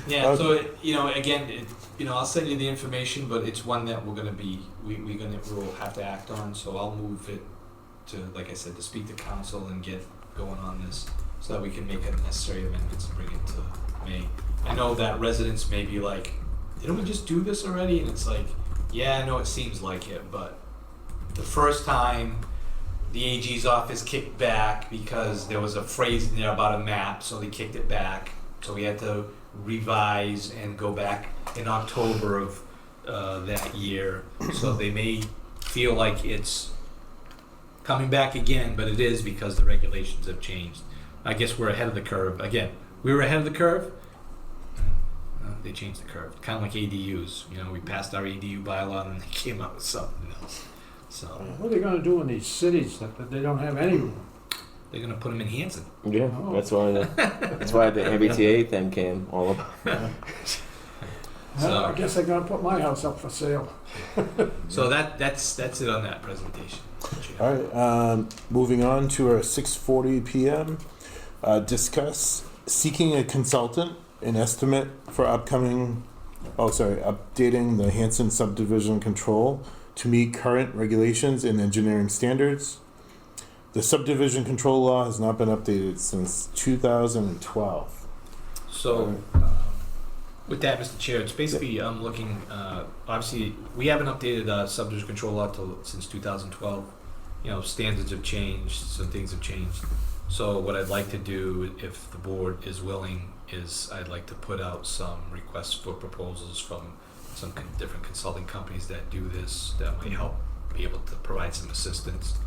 D: Yeah, so, again, I'll send you the information, but it's one that we'll have to act on, so I'll move it to, like I said, to speak to council and get going on this, so that we can make necessary amendments and bring it to May. I know that residents may be like, didn't we just do this already? And it's like, yeah, I know it seems like it, but the first time the AG's office kicked back because there was a phrase in there about a map, so they kicked it back. So we had to revise and go back in October of that year. So they may feel like it's coming back again, but it is because the regulations have changed. I guess we're ahead of the curve. Again, we were ahead of the curve. They changed the curve. Kind of like ADUs. We passed our ADU bylaw and then they came out with something else. So
B: What are they gonna do in these cities that they don't have any room?
D: they're gonna put them in Hanson.
F: Yeah,
B: Oh.
F: that's why the MBTA thing came all up.
B: Well, I guess they're gonna put my house up for sale.
D: So that's it on that presentation.
A: All right, moving on to our 6:40 p.m. Discuss seeking a consultant, an estimate for updating the Hanson subdivision control to meet current regulations and engineering standards. The subdivision control law has not been updated since 2012.
D: So with that, Mr. Chair, it's basically I'm looking. Obviously, we haven't updated subdivision control law since 2012. Standards have changed, some things have changed. So what I'd like to do, if the board is willing, is I'd like to put out some requests for proposals from some different consulting companies that do this, that might help be able to provide some assistance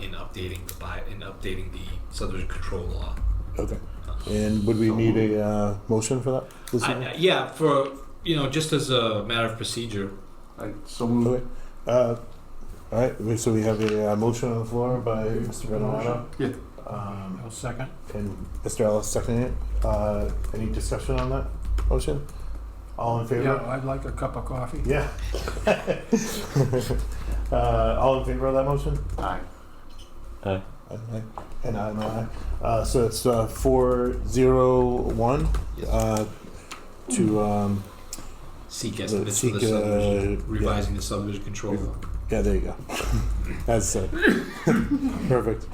D: in updating the subdivision control law.
A: Okay. And would we need a motion for that? This evening?
D: Yeah, for just as a matter of procedure.
E: So moved.
A: Okay. All right. So we have a motion on the floor by Mr. Renato.
E: Yeah.
B: I'll second.
A: And Mr. Ellis seconding it. Any discussion on that motion? All in favor?
B: Yeah, I'd like a cup of coffee.
A: Yeah. All in favor of that motion?
E: Aye.
A: Aye. And I'm aye. So it's 401 to
D: Seek estimates
A: seek,
D: for the subdivision, revising the subdivision control law.
A: yeah, there you go. As said. Perfect.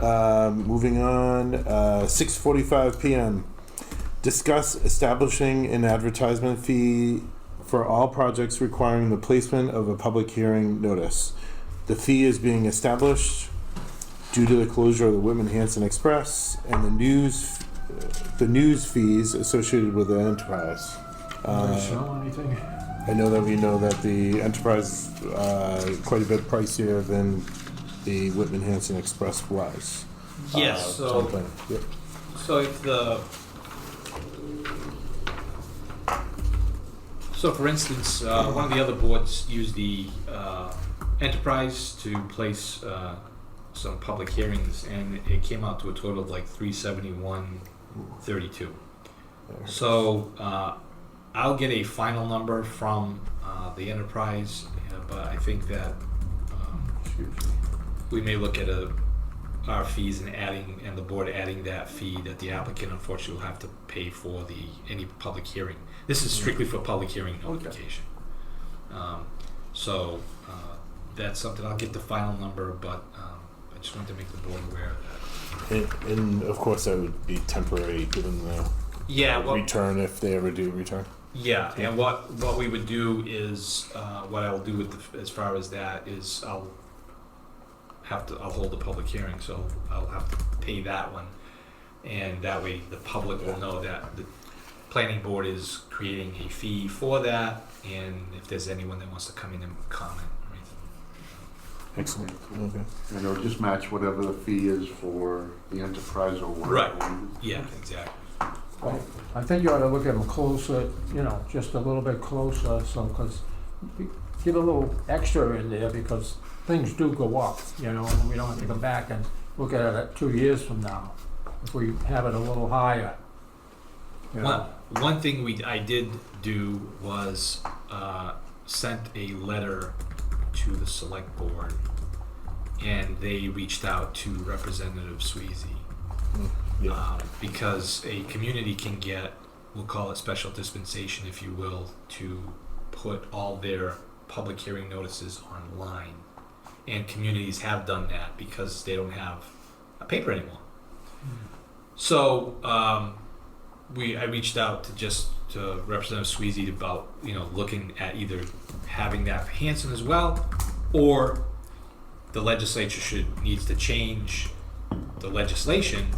A: Moving on, 6:45 p.m. Discuss establishing an advertisement fee for all projects requiring the placement of a public hearing notice. The fee is being established due to the closure of the Whitman-Hanson Express and the news fees associated with the enterprise.
B: Are they sell anything?
A: I know that the enterprise is quite a bit pricier than the Whitman-Hanson Express was.
D: Yes,
A: Something. Yep.
D: So for instance, one of the other boards used the enterprise to place some public hearings, and it came out to a total of like $371.32. So I'll get a final number from the enterprise, but I think that we may look at our fees and the board adding that fee that the applicant unfortunately will have to pay for any public hearing. This is strictly for public hearing notification. So that's something, I'll get the final number, but I just wanted to make the board aware of that.
A: And of course, that would be temporary given the return, if they ever do return.
D: Yeah, and what we would do is, what I'll do as far as that is I'll hold a public hearing, so I'll have to pay that one, and that way the public will know that the planning board is creating a fee for that, and if there's anyone that wants to come in and comment or anything.
A: Excellent. Okay.
E: And it'll just match whatever the fee is for the enterprise or whatever.
D: Right. Yeah, exactly.
B: I think you ought to look at them closer, just a little bit closer, because get a little extra in there, because things do go up, and we don't have to come back and look at it 2 years from now, if we have it a little higher.
D: One thing I did do was sent a letter to the select board, and they reached out to Representative Sweezy.
A: Yeah.
D: Because a community can get, we'll call it special dispensation, if you will, to put all their public hearing notices online. And communities have done that because they don't have a paper anymore. So I reached out to Representative Sweezy about looking at either having that for Hanson as well, or the legislature needs to change the legislation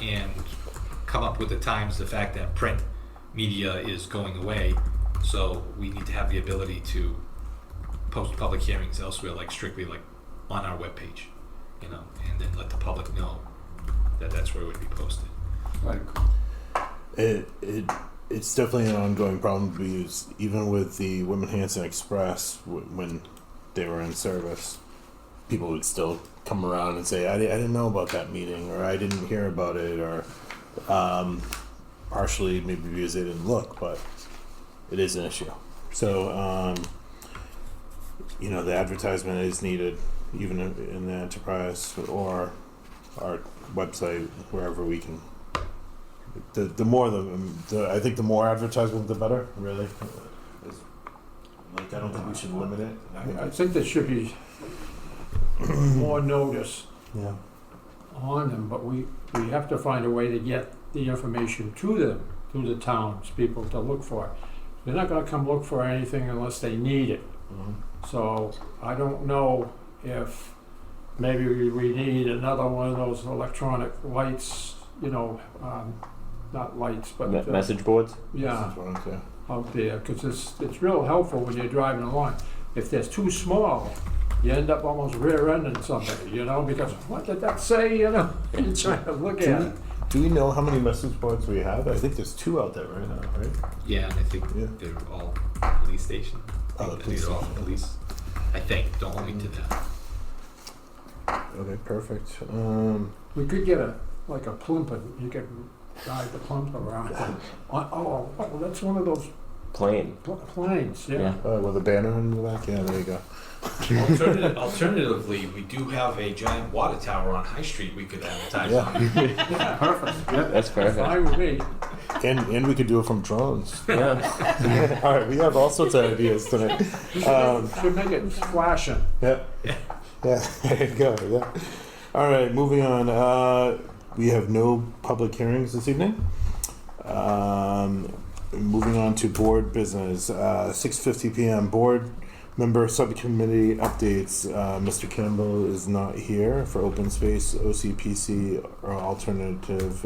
D: and come up with the fact that print media is going away. So we need to have the ability to post public hearings elsewhere, like strictly like on our webpage, and then let the public know that that's where it would be posted.
E: Like,
A: It's definitely an ongoing problem because even with the Women Hanson Express, when they were in service, people would still come around and say, I didn't know about that meeting, or I didn't hear about it, or partially maybe because they didn't look, but it is an issue. So, the advertisement is needed, even in the enterprise or our website, wherever we can. The more I think the more advertisement, the better. Really, I don't think we should limit it.
B: I think there should be more notice
A: Yeah.
B: on them, but we have to find a way to get the information to them, to the townspeople to look for it. They're not gonna come look for anything unless they need it.
A: Mm-hmm.
B: So I don't know if maybe we need another one of those electronic lights, not lights, but
F: Message boards.
B: yeah,
A: Yeah.
B: out there, because it's real helpful when you're driving along. If they're too small, you end up almost rear-ending somebody, because what did that say, You're trying to look at it.
A: Do we know how many message boards we have? I think there's 2 out there right now, right?
D: Yeah, and I think
A: Yeah.
D: they're all police station.
A: Oh,
D: I think
A: police
D: they're all
A: station.
D: police. I think. Don't hold me to that.
A: Okay, perfect.
B: We could get a plimp, and you could drive the plimp around. Oh, that's one of those
F: Plane.
B: planes, yeah.
A: With a banner in the back. Yeah, there you go.
D: Alternatively, we do have a giant water tower on High Street we could advertise
A: Yeah.
D: on.
B: Yeah,
E: perfect, yeah.
F: That's perfect.
B: fine with me.
A: And we could do it from drones.
F: Yeah.
A: All right, we have all sorts of ideas tonight.
B: Should make it flashing.
A: Yeah. Yeah, there you go. Yeah. All right, moving on. We have no public hearings this evening. Moving on to board business. 6:50 p.m. Board member subcommittee updates. Mr. Campbell is not here for open space, OCPC, or alternative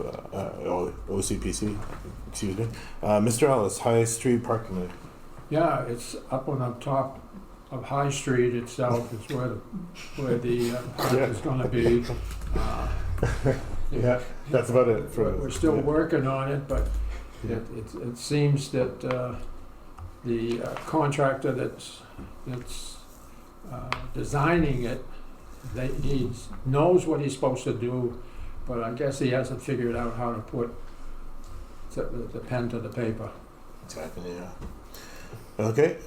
A: OCPC. Excuse me. Mr. Ellis, High Street Park Committee.
B: Yeah, it's up on the top of High Street itself is where the park
A: Yeah.
B: is gonna be.
A: Yeah, that's about it.
B: We're still working on it, but
A: Yeah.
B: it seems that the contractor that's designing it, he knows what he's supposed to do, but I guess he hasn't figured out how to put the pen to the paper.
A: Exactly, yeah. Okay,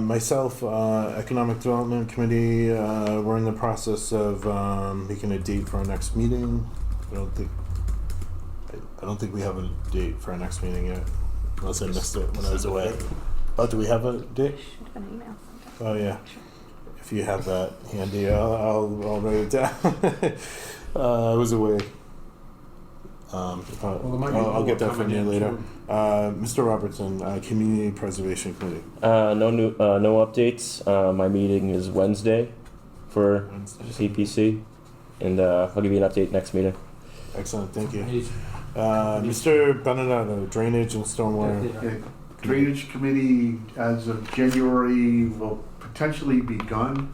A: myself, Economic Development Committee, we're in the process of making a date for our next meeting. I don't think we have a date for our next meeting yet, unless I missed it when I was away. Oh, do we have a date?
C: Should have been an email sometime.
A: Oh, yeah. If you have that handy, I'll write it down. I was away.
B: Well, there might be
A: I'll
B: more
A: get that from
B: coming
A: you
B: in,
A: later.
B: too.
A: Mr. Robertson, Community Preservation Committee.
F: No updates. My meeting is Wednesday for
A: Wednesday.
F: CPC, and I'll give you an update next meeting.
A: Excellent, thank you.
B: He's-
A: Mr. Benedetto, Drainage and Stormwater.
E: Okay. Drainage Committee, as of January, will potentially be gone,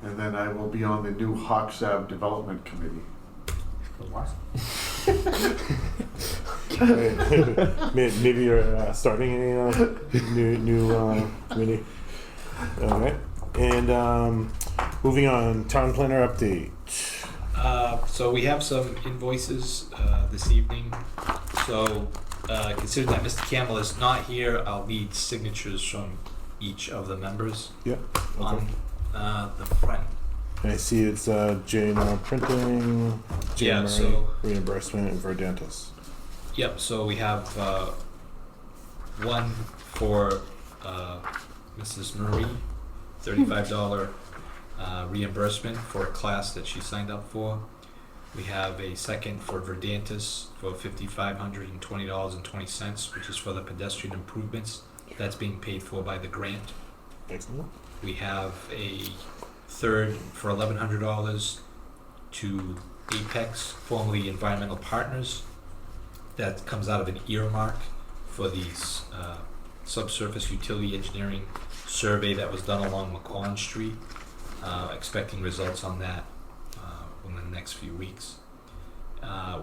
E: and then I will be on the new Hawks Ave Development Committee.
A: Maybe you're starting a new committee. All right. And moving on, town planner update.
D: So we have some invoices this evening. So considering that Mr. Campbell is not here, I'll need signatures from each of the members
A: Yeah. Okay.
D: on the front.
A: And I see it's J&R Printing,
D: Yeah,
A: J&R
D: so-
A: Reimbursement, and Verdantis.
D: Yep, so we have one for Mrs. Marie, $35 reimbursement for a class that she signed up for. We have a second for Verdantis for $5,520.20, which is for the pedestrian improvements. That's being paid for by the grant.
A: Excellent.
D: We have a third for $1,100 to Apex, formerly Environmental Partners. That comes out of an earmark for the subsurface utility engineering survey that was done along McQuon Street. Expecting results on that in the next few weeks.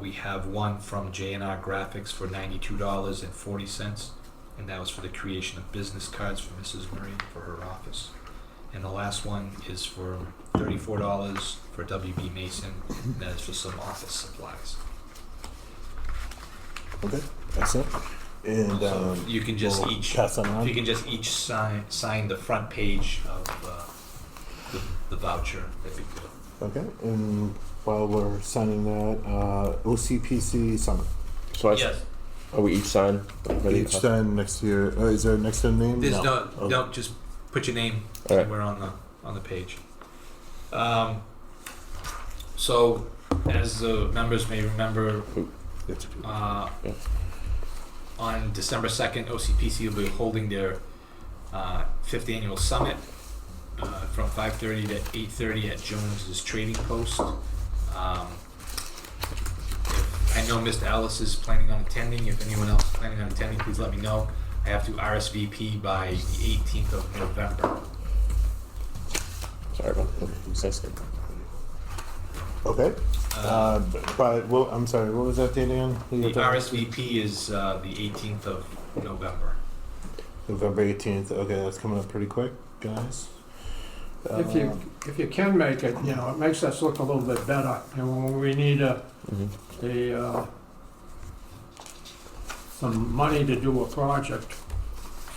D: We have one from J&R Graphics for $92.40, and that was for the creation of business cards for Mrs. Murray for her office. And the last one is for $34 for WB Mason, and that is for some office supplies.
A: Okay. Excellent. And
D: So you can just
A: we'll
D: each,
A: pass that
D: if
A: on.
D: you can just each sign the front page of the voucher, that'd be good.
A: Okay. And while we're signing that, OCPC Summit.
F: So
D: Yes,
F: are we each signed?
A: Each sign next to your. Is there next to the name?
D: there's no,
A: Okay.
D: don't just put your name
F: All right.
D: anywhere on the page. So, as the members may remember,
A: That's it.
D: on December 2nd, OCPC will be holding their 5th annual summit from 5:30 to 8:30 at Jones's Trading Post. I know Mr. Ellis is planning on attending. If anyone else is planning on attending, please let me know. I have to RSVP by the 18th of November.
F: Sorry about that.
A: Okay. But well, I'm sorry. What was that date again? You were
D: The
A: talking-
D: RSVP is the 18th of November.
A: November 18th. Okay, that's coming up pretty quick, guys.
B: If you can make it, you know, it makes us look a little bit better. And when we need some money to do a project,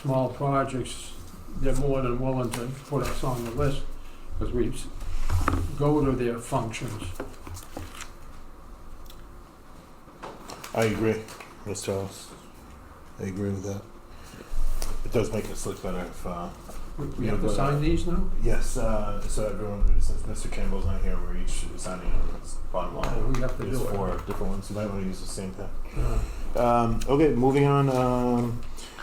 B: small projects, they're more than willing to put us on the list, because we go to their functions.
A: I agree, Mr. Ellis. I agree with that. It does make us look better if.
B: We have to sign these now?
A: Yes. So everyone, since Mr. Campbell's not here, we're each signing on this bottom
B: Oh,
A: line.
B: we have to
A: There's
B: do it.
A: 4 different ones. You might want to use the same pen.
B: Uh,
A: Okay, moving on.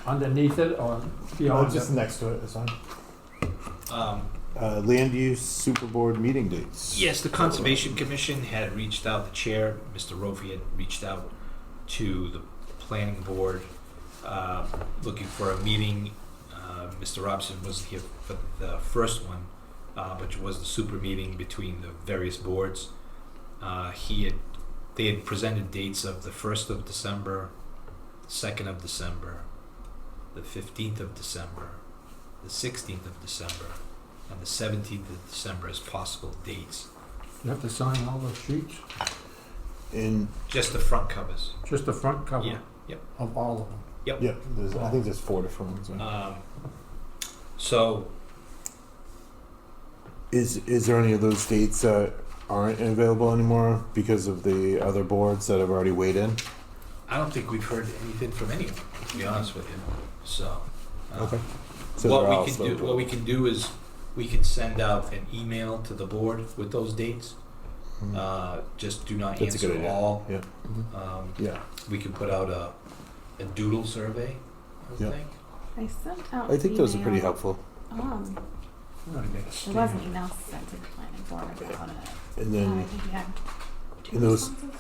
B: Underneath it or beyond
A: Just
B: it?
A: next to it is fine.
D: Um,
A: Land use super board meeting dates.
D: Yes, the Conservation Commission had reached out, the chair, Mr. Rofi, had reached out to the planning board, looking for a meeting. Mr. Robson wasn't here for the first one, but it was the super meeting between the various boards. They had presented dates of the 1st of December, 2nd of December, the 15th of December, the 16th of December, and the 17th of December as possible dates.
B: You have to sign all those sheets?
A: In
D: Just the front covers.
B: Just the front cover
D: Yeah, yep.
B: of all of them?
A: yeah, I think there's 4 different ones. Right?
D: So,
A: Is there any of those dates that aren't available anymore because of the other boards that have already weighed in?
D: I don't think we've heard anything from anyone, to be honest with you. So,
A: Okay. So they're all still
D: what
A: booked.
D: we can do is we can send out an email to the board with those dates. Just do not
A: That's a good
D: answer
A: idea.
D: all.
A: Yeah. Yeah.
D: We can put out a doodle survey, I
A: Yeah.
D: think.
C: I sent out.
A: I think those are pretty
C: email.
A: helpful.
B: I gotta get a
C: There
B: stamp.
C: was an email sent to the planning board about it.
A: And
C: I
A: then
C: think you had 2
A: and those-
C: responses.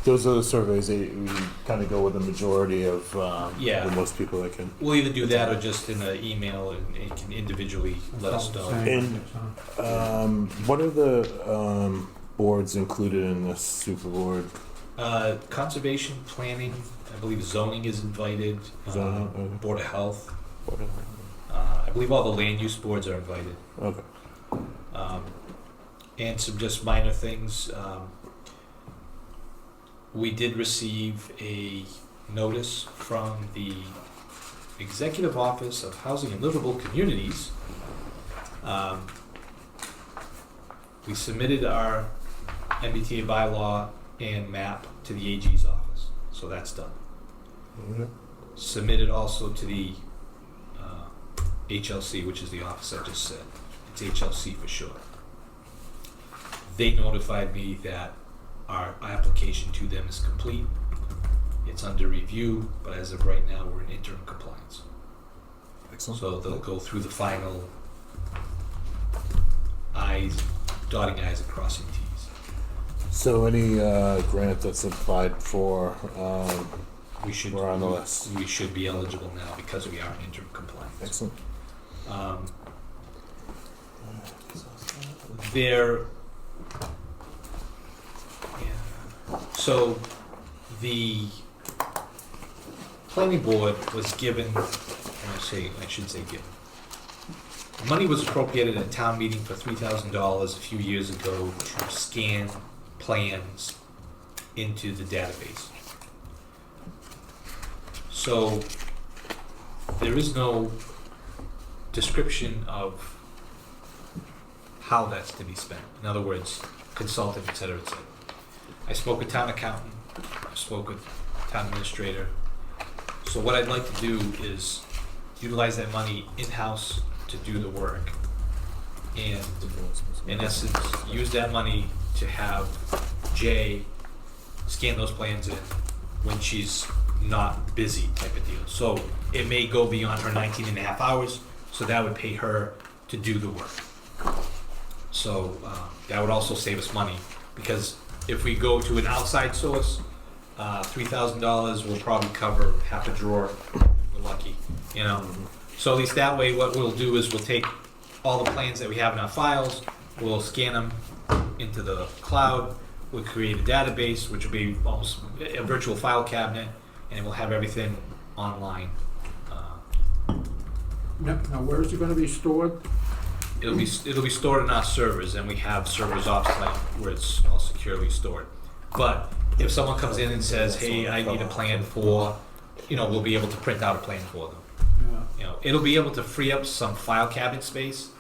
A: those are the surveys that we kind of go with the majority of
D: Yeah.
A: the most people that can.
D: We'll either do that or just in an email, and it can individually let us know.
A: And- What are the boards included in this super board?
D: Conservation, planning, I believe zoning is invited.
A: Zoning, okay.
D: Board of Health. I believe all the land use boards are invited.
A: Okay.
D: And some just minor things. We did receive a notice from the Executive Office of Housing and Livable Communities. We submitted our MBTA bylaw and map to the AG's office, so that's done. Submitted also to the HLC, which is the office I just said. It's HLC for short. They notified me that our application to them is complete. It's under review, but as of right now, we're in interim compliance.
A: Excellent.
D: So they'll go through the final I's, dotting I's and crossing T's.
A: So any grant that's applied for,
D: We should,
A: we're on the list.
D: we should be eligible now because we are in interim compliance.
A: Excellent.
D: There, so the planning board was given, I should say given. Money was appropriated at a town meeting for $3,000 a few years ago to scan plans into the database. So there is no description of how that's to be spent. In other words, consultant, et cetera, et cetera. I spoke with town accountant, I spoke with town administrator. So what I'd like to do is utilize that money in-house to do the work. And in essence, use that money to have Jay scan those plans in when she's not busy type of deal. So it may go beyond her 19 and a half hours, so that would pay her to do the work. So that would also save us money, because if we go to an outside source, $3,000 will probably cover half a drawer. We're lucky, you know. So at least that way, what we'll do is we'll take all the plans that we have in our files, we'll scan them into the cloud, we'll create a database, which will be almost a virtual file cabinet, and we'll have everything online.
B: Now, where is it gonna be stored?
D: It'll be stored in our servers, and we have servers offsite where it's all securely stored. But if someone comes in and says, "Hey, I need a plan for," we'll be able to print out a plan for them.
B: Yeah.
D: It'll be able to free up some file cabinet space,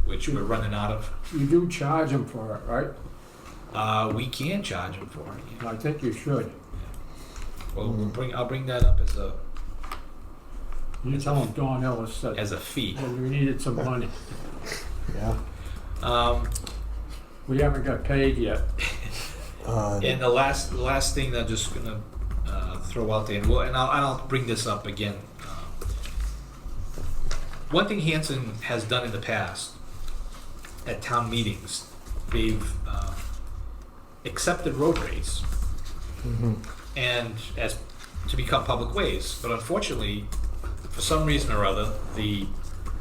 D: which we're running out of.
B: You do charge them for it, right?
D: We can charge them for it. Yeah.
B: I think you should.
D: Well, I'll bring that up
B: You tell them Don Ellis said
D: as a fee.
B: we needed some money.
A: Yeah.
B: We haven't got paid yet.
D: And the last thing that I'm just gonna throw out there, and I'll bring this up again. One thing Hanson has done in the past at town meetings, they've accepted roadways and as to become public ways, but unfortunately, for some reason or other, the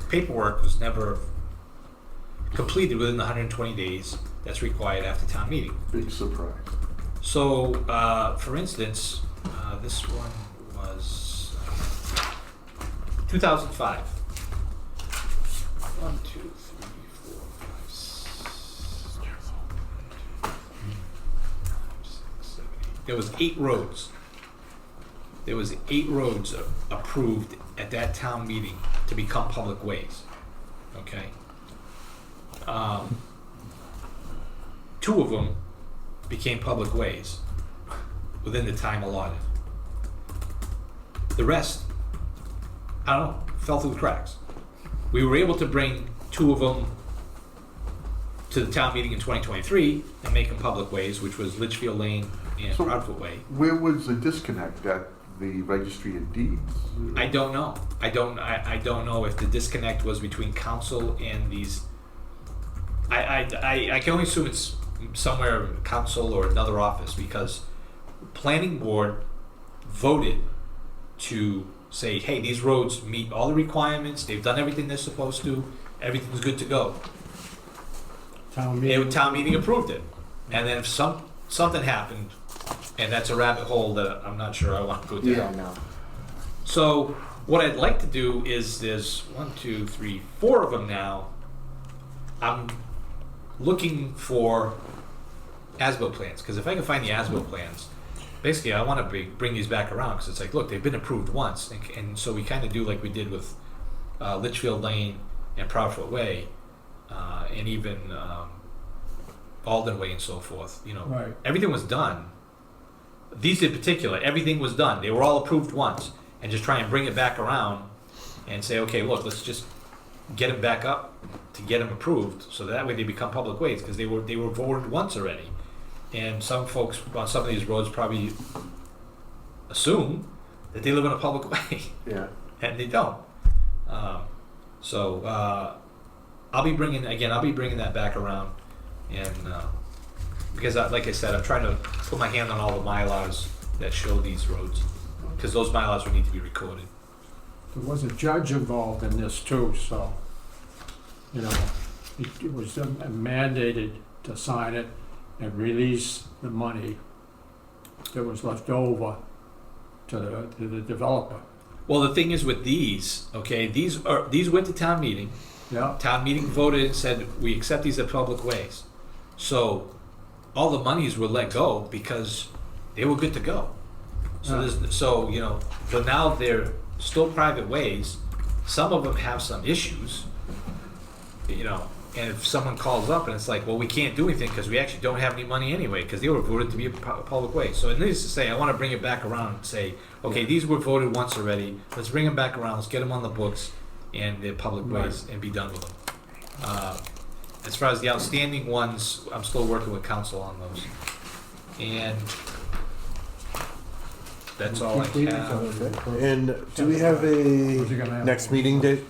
D: paperwork was never completed within the 120 days that's required after town meeting.
E: Big surprise.
D: So, for instance, this one was 2005. 1, 2, 3, 4, 5, 6, 7, 8. There was 8 roads. There was 8 roads approved at that town meeting to become public ways. Okay. 2 of them became public ways within the time allotted. The rest, I don't know, fell through the cracks. We were able to bring 2 of them to the town meeting in 2023 and make them public ways, which was Litchfield Lane and
E: So-
D: Proudfoot Way.
E: Where was the disconnect at the registry of deeds?
D: I don't know. I don't know if the disconnect was between council and these. I can only assume it's somewhere in council or another office, because planning board voted to say, hey, these roads meet all the requirements, they've done everything they're supposed to, everything's good to go.
B: Town meeting.
D: Town meeting approved it. And then if something happened, and that's a rabbit hole that I'm not sure I want to go down.
F: no.
D: So what I'd like to do is there's 1, 2, 3, 4 of them now. I'm looking for as-built plans, because if I can find the as-built plans, basically, I want to bring these back around because it's like, look, they've been approved once, and so we kind of do like we did with Litchfield Lane and Proudfoot Way, and even Alden Way and so forth. You know,
B: Right.
D: everything was done. These in particular, everything was done. They were all approved once, and just try and bring it back around and say, okay, look, let's just get them back up to get them approved, so that way they become public ways because they were voted once already. And some folks on some of these roads probably assume that they live in a public way,
E: Yeah.
D: and they don't. I'll be bringing that back around, and because like I said, I'm trying to put my hand on all the Mylars that show these roads, because those Mylars would need to be recorded.
B: There was a judge involved in this too, so, you know, it was mandated to sign it and release the money that was left over to the developer.
D: Well, the thing is with these, okay, these went to town meeting.
B: Yeah,
D: Town meeting voted and said, we accept these as public ways. So all the monies were let go because they were good to go. So
B: Yeah.
D: but now they're still private ways. Some of them have some issues, and if someone calls up and it's like, well, we can't do anything because we actually don't have any money anyway because they were voted to be a public way. So it needs to say, I want to bring it back around and say, okay, these were voted once already. Let's bring them back around. Let's get them on the books and they're public ways and be done with them. As far as the outstanding ones, I'm still working with council on those. And that's all I have.
A: And do we have
B: Was he
A: a
B: gonna have-
A: next meeting date?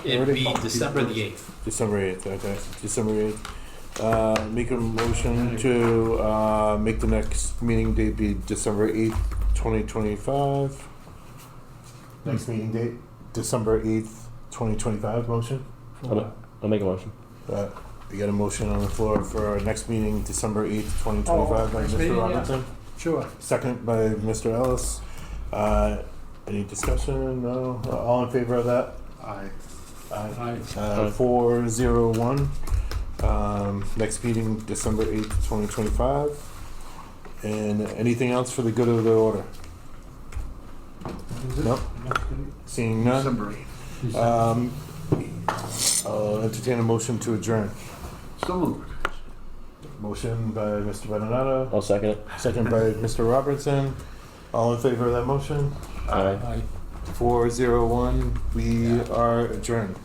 D: It'd be December the 8th.
A: December 8th, okay, December 8th. Make a motion to make the next meeting date be December 8th, 2025. Next meeting date, December 8th, 2025, motion?
F: I'll make a motion.
A: We got a motion on the floor for our next meeting, December 8th, 2025 by
B: next
A: Mr.
B: meeting, yeah.
A: Robinson.
B: sure.
A: Second by Mr. Ellis. Any discussion? No? All in favor of that?
E: Aye.
B: Aye.
A: 401. Next meeting, December 8th, 2025. And anything else for the good of the order?
B: Is it?
A: Nope. Seeing none,
E: December 8th.
A: I'll entertain a motion to adjourn.
E: So moved.
A: Motion by Mr. Benonato,
F: I'll second it.
A: second by Mr. Robertson. All in favor of that motion?
F: Aye.
B: Aye.
A: 401. We are adjourned.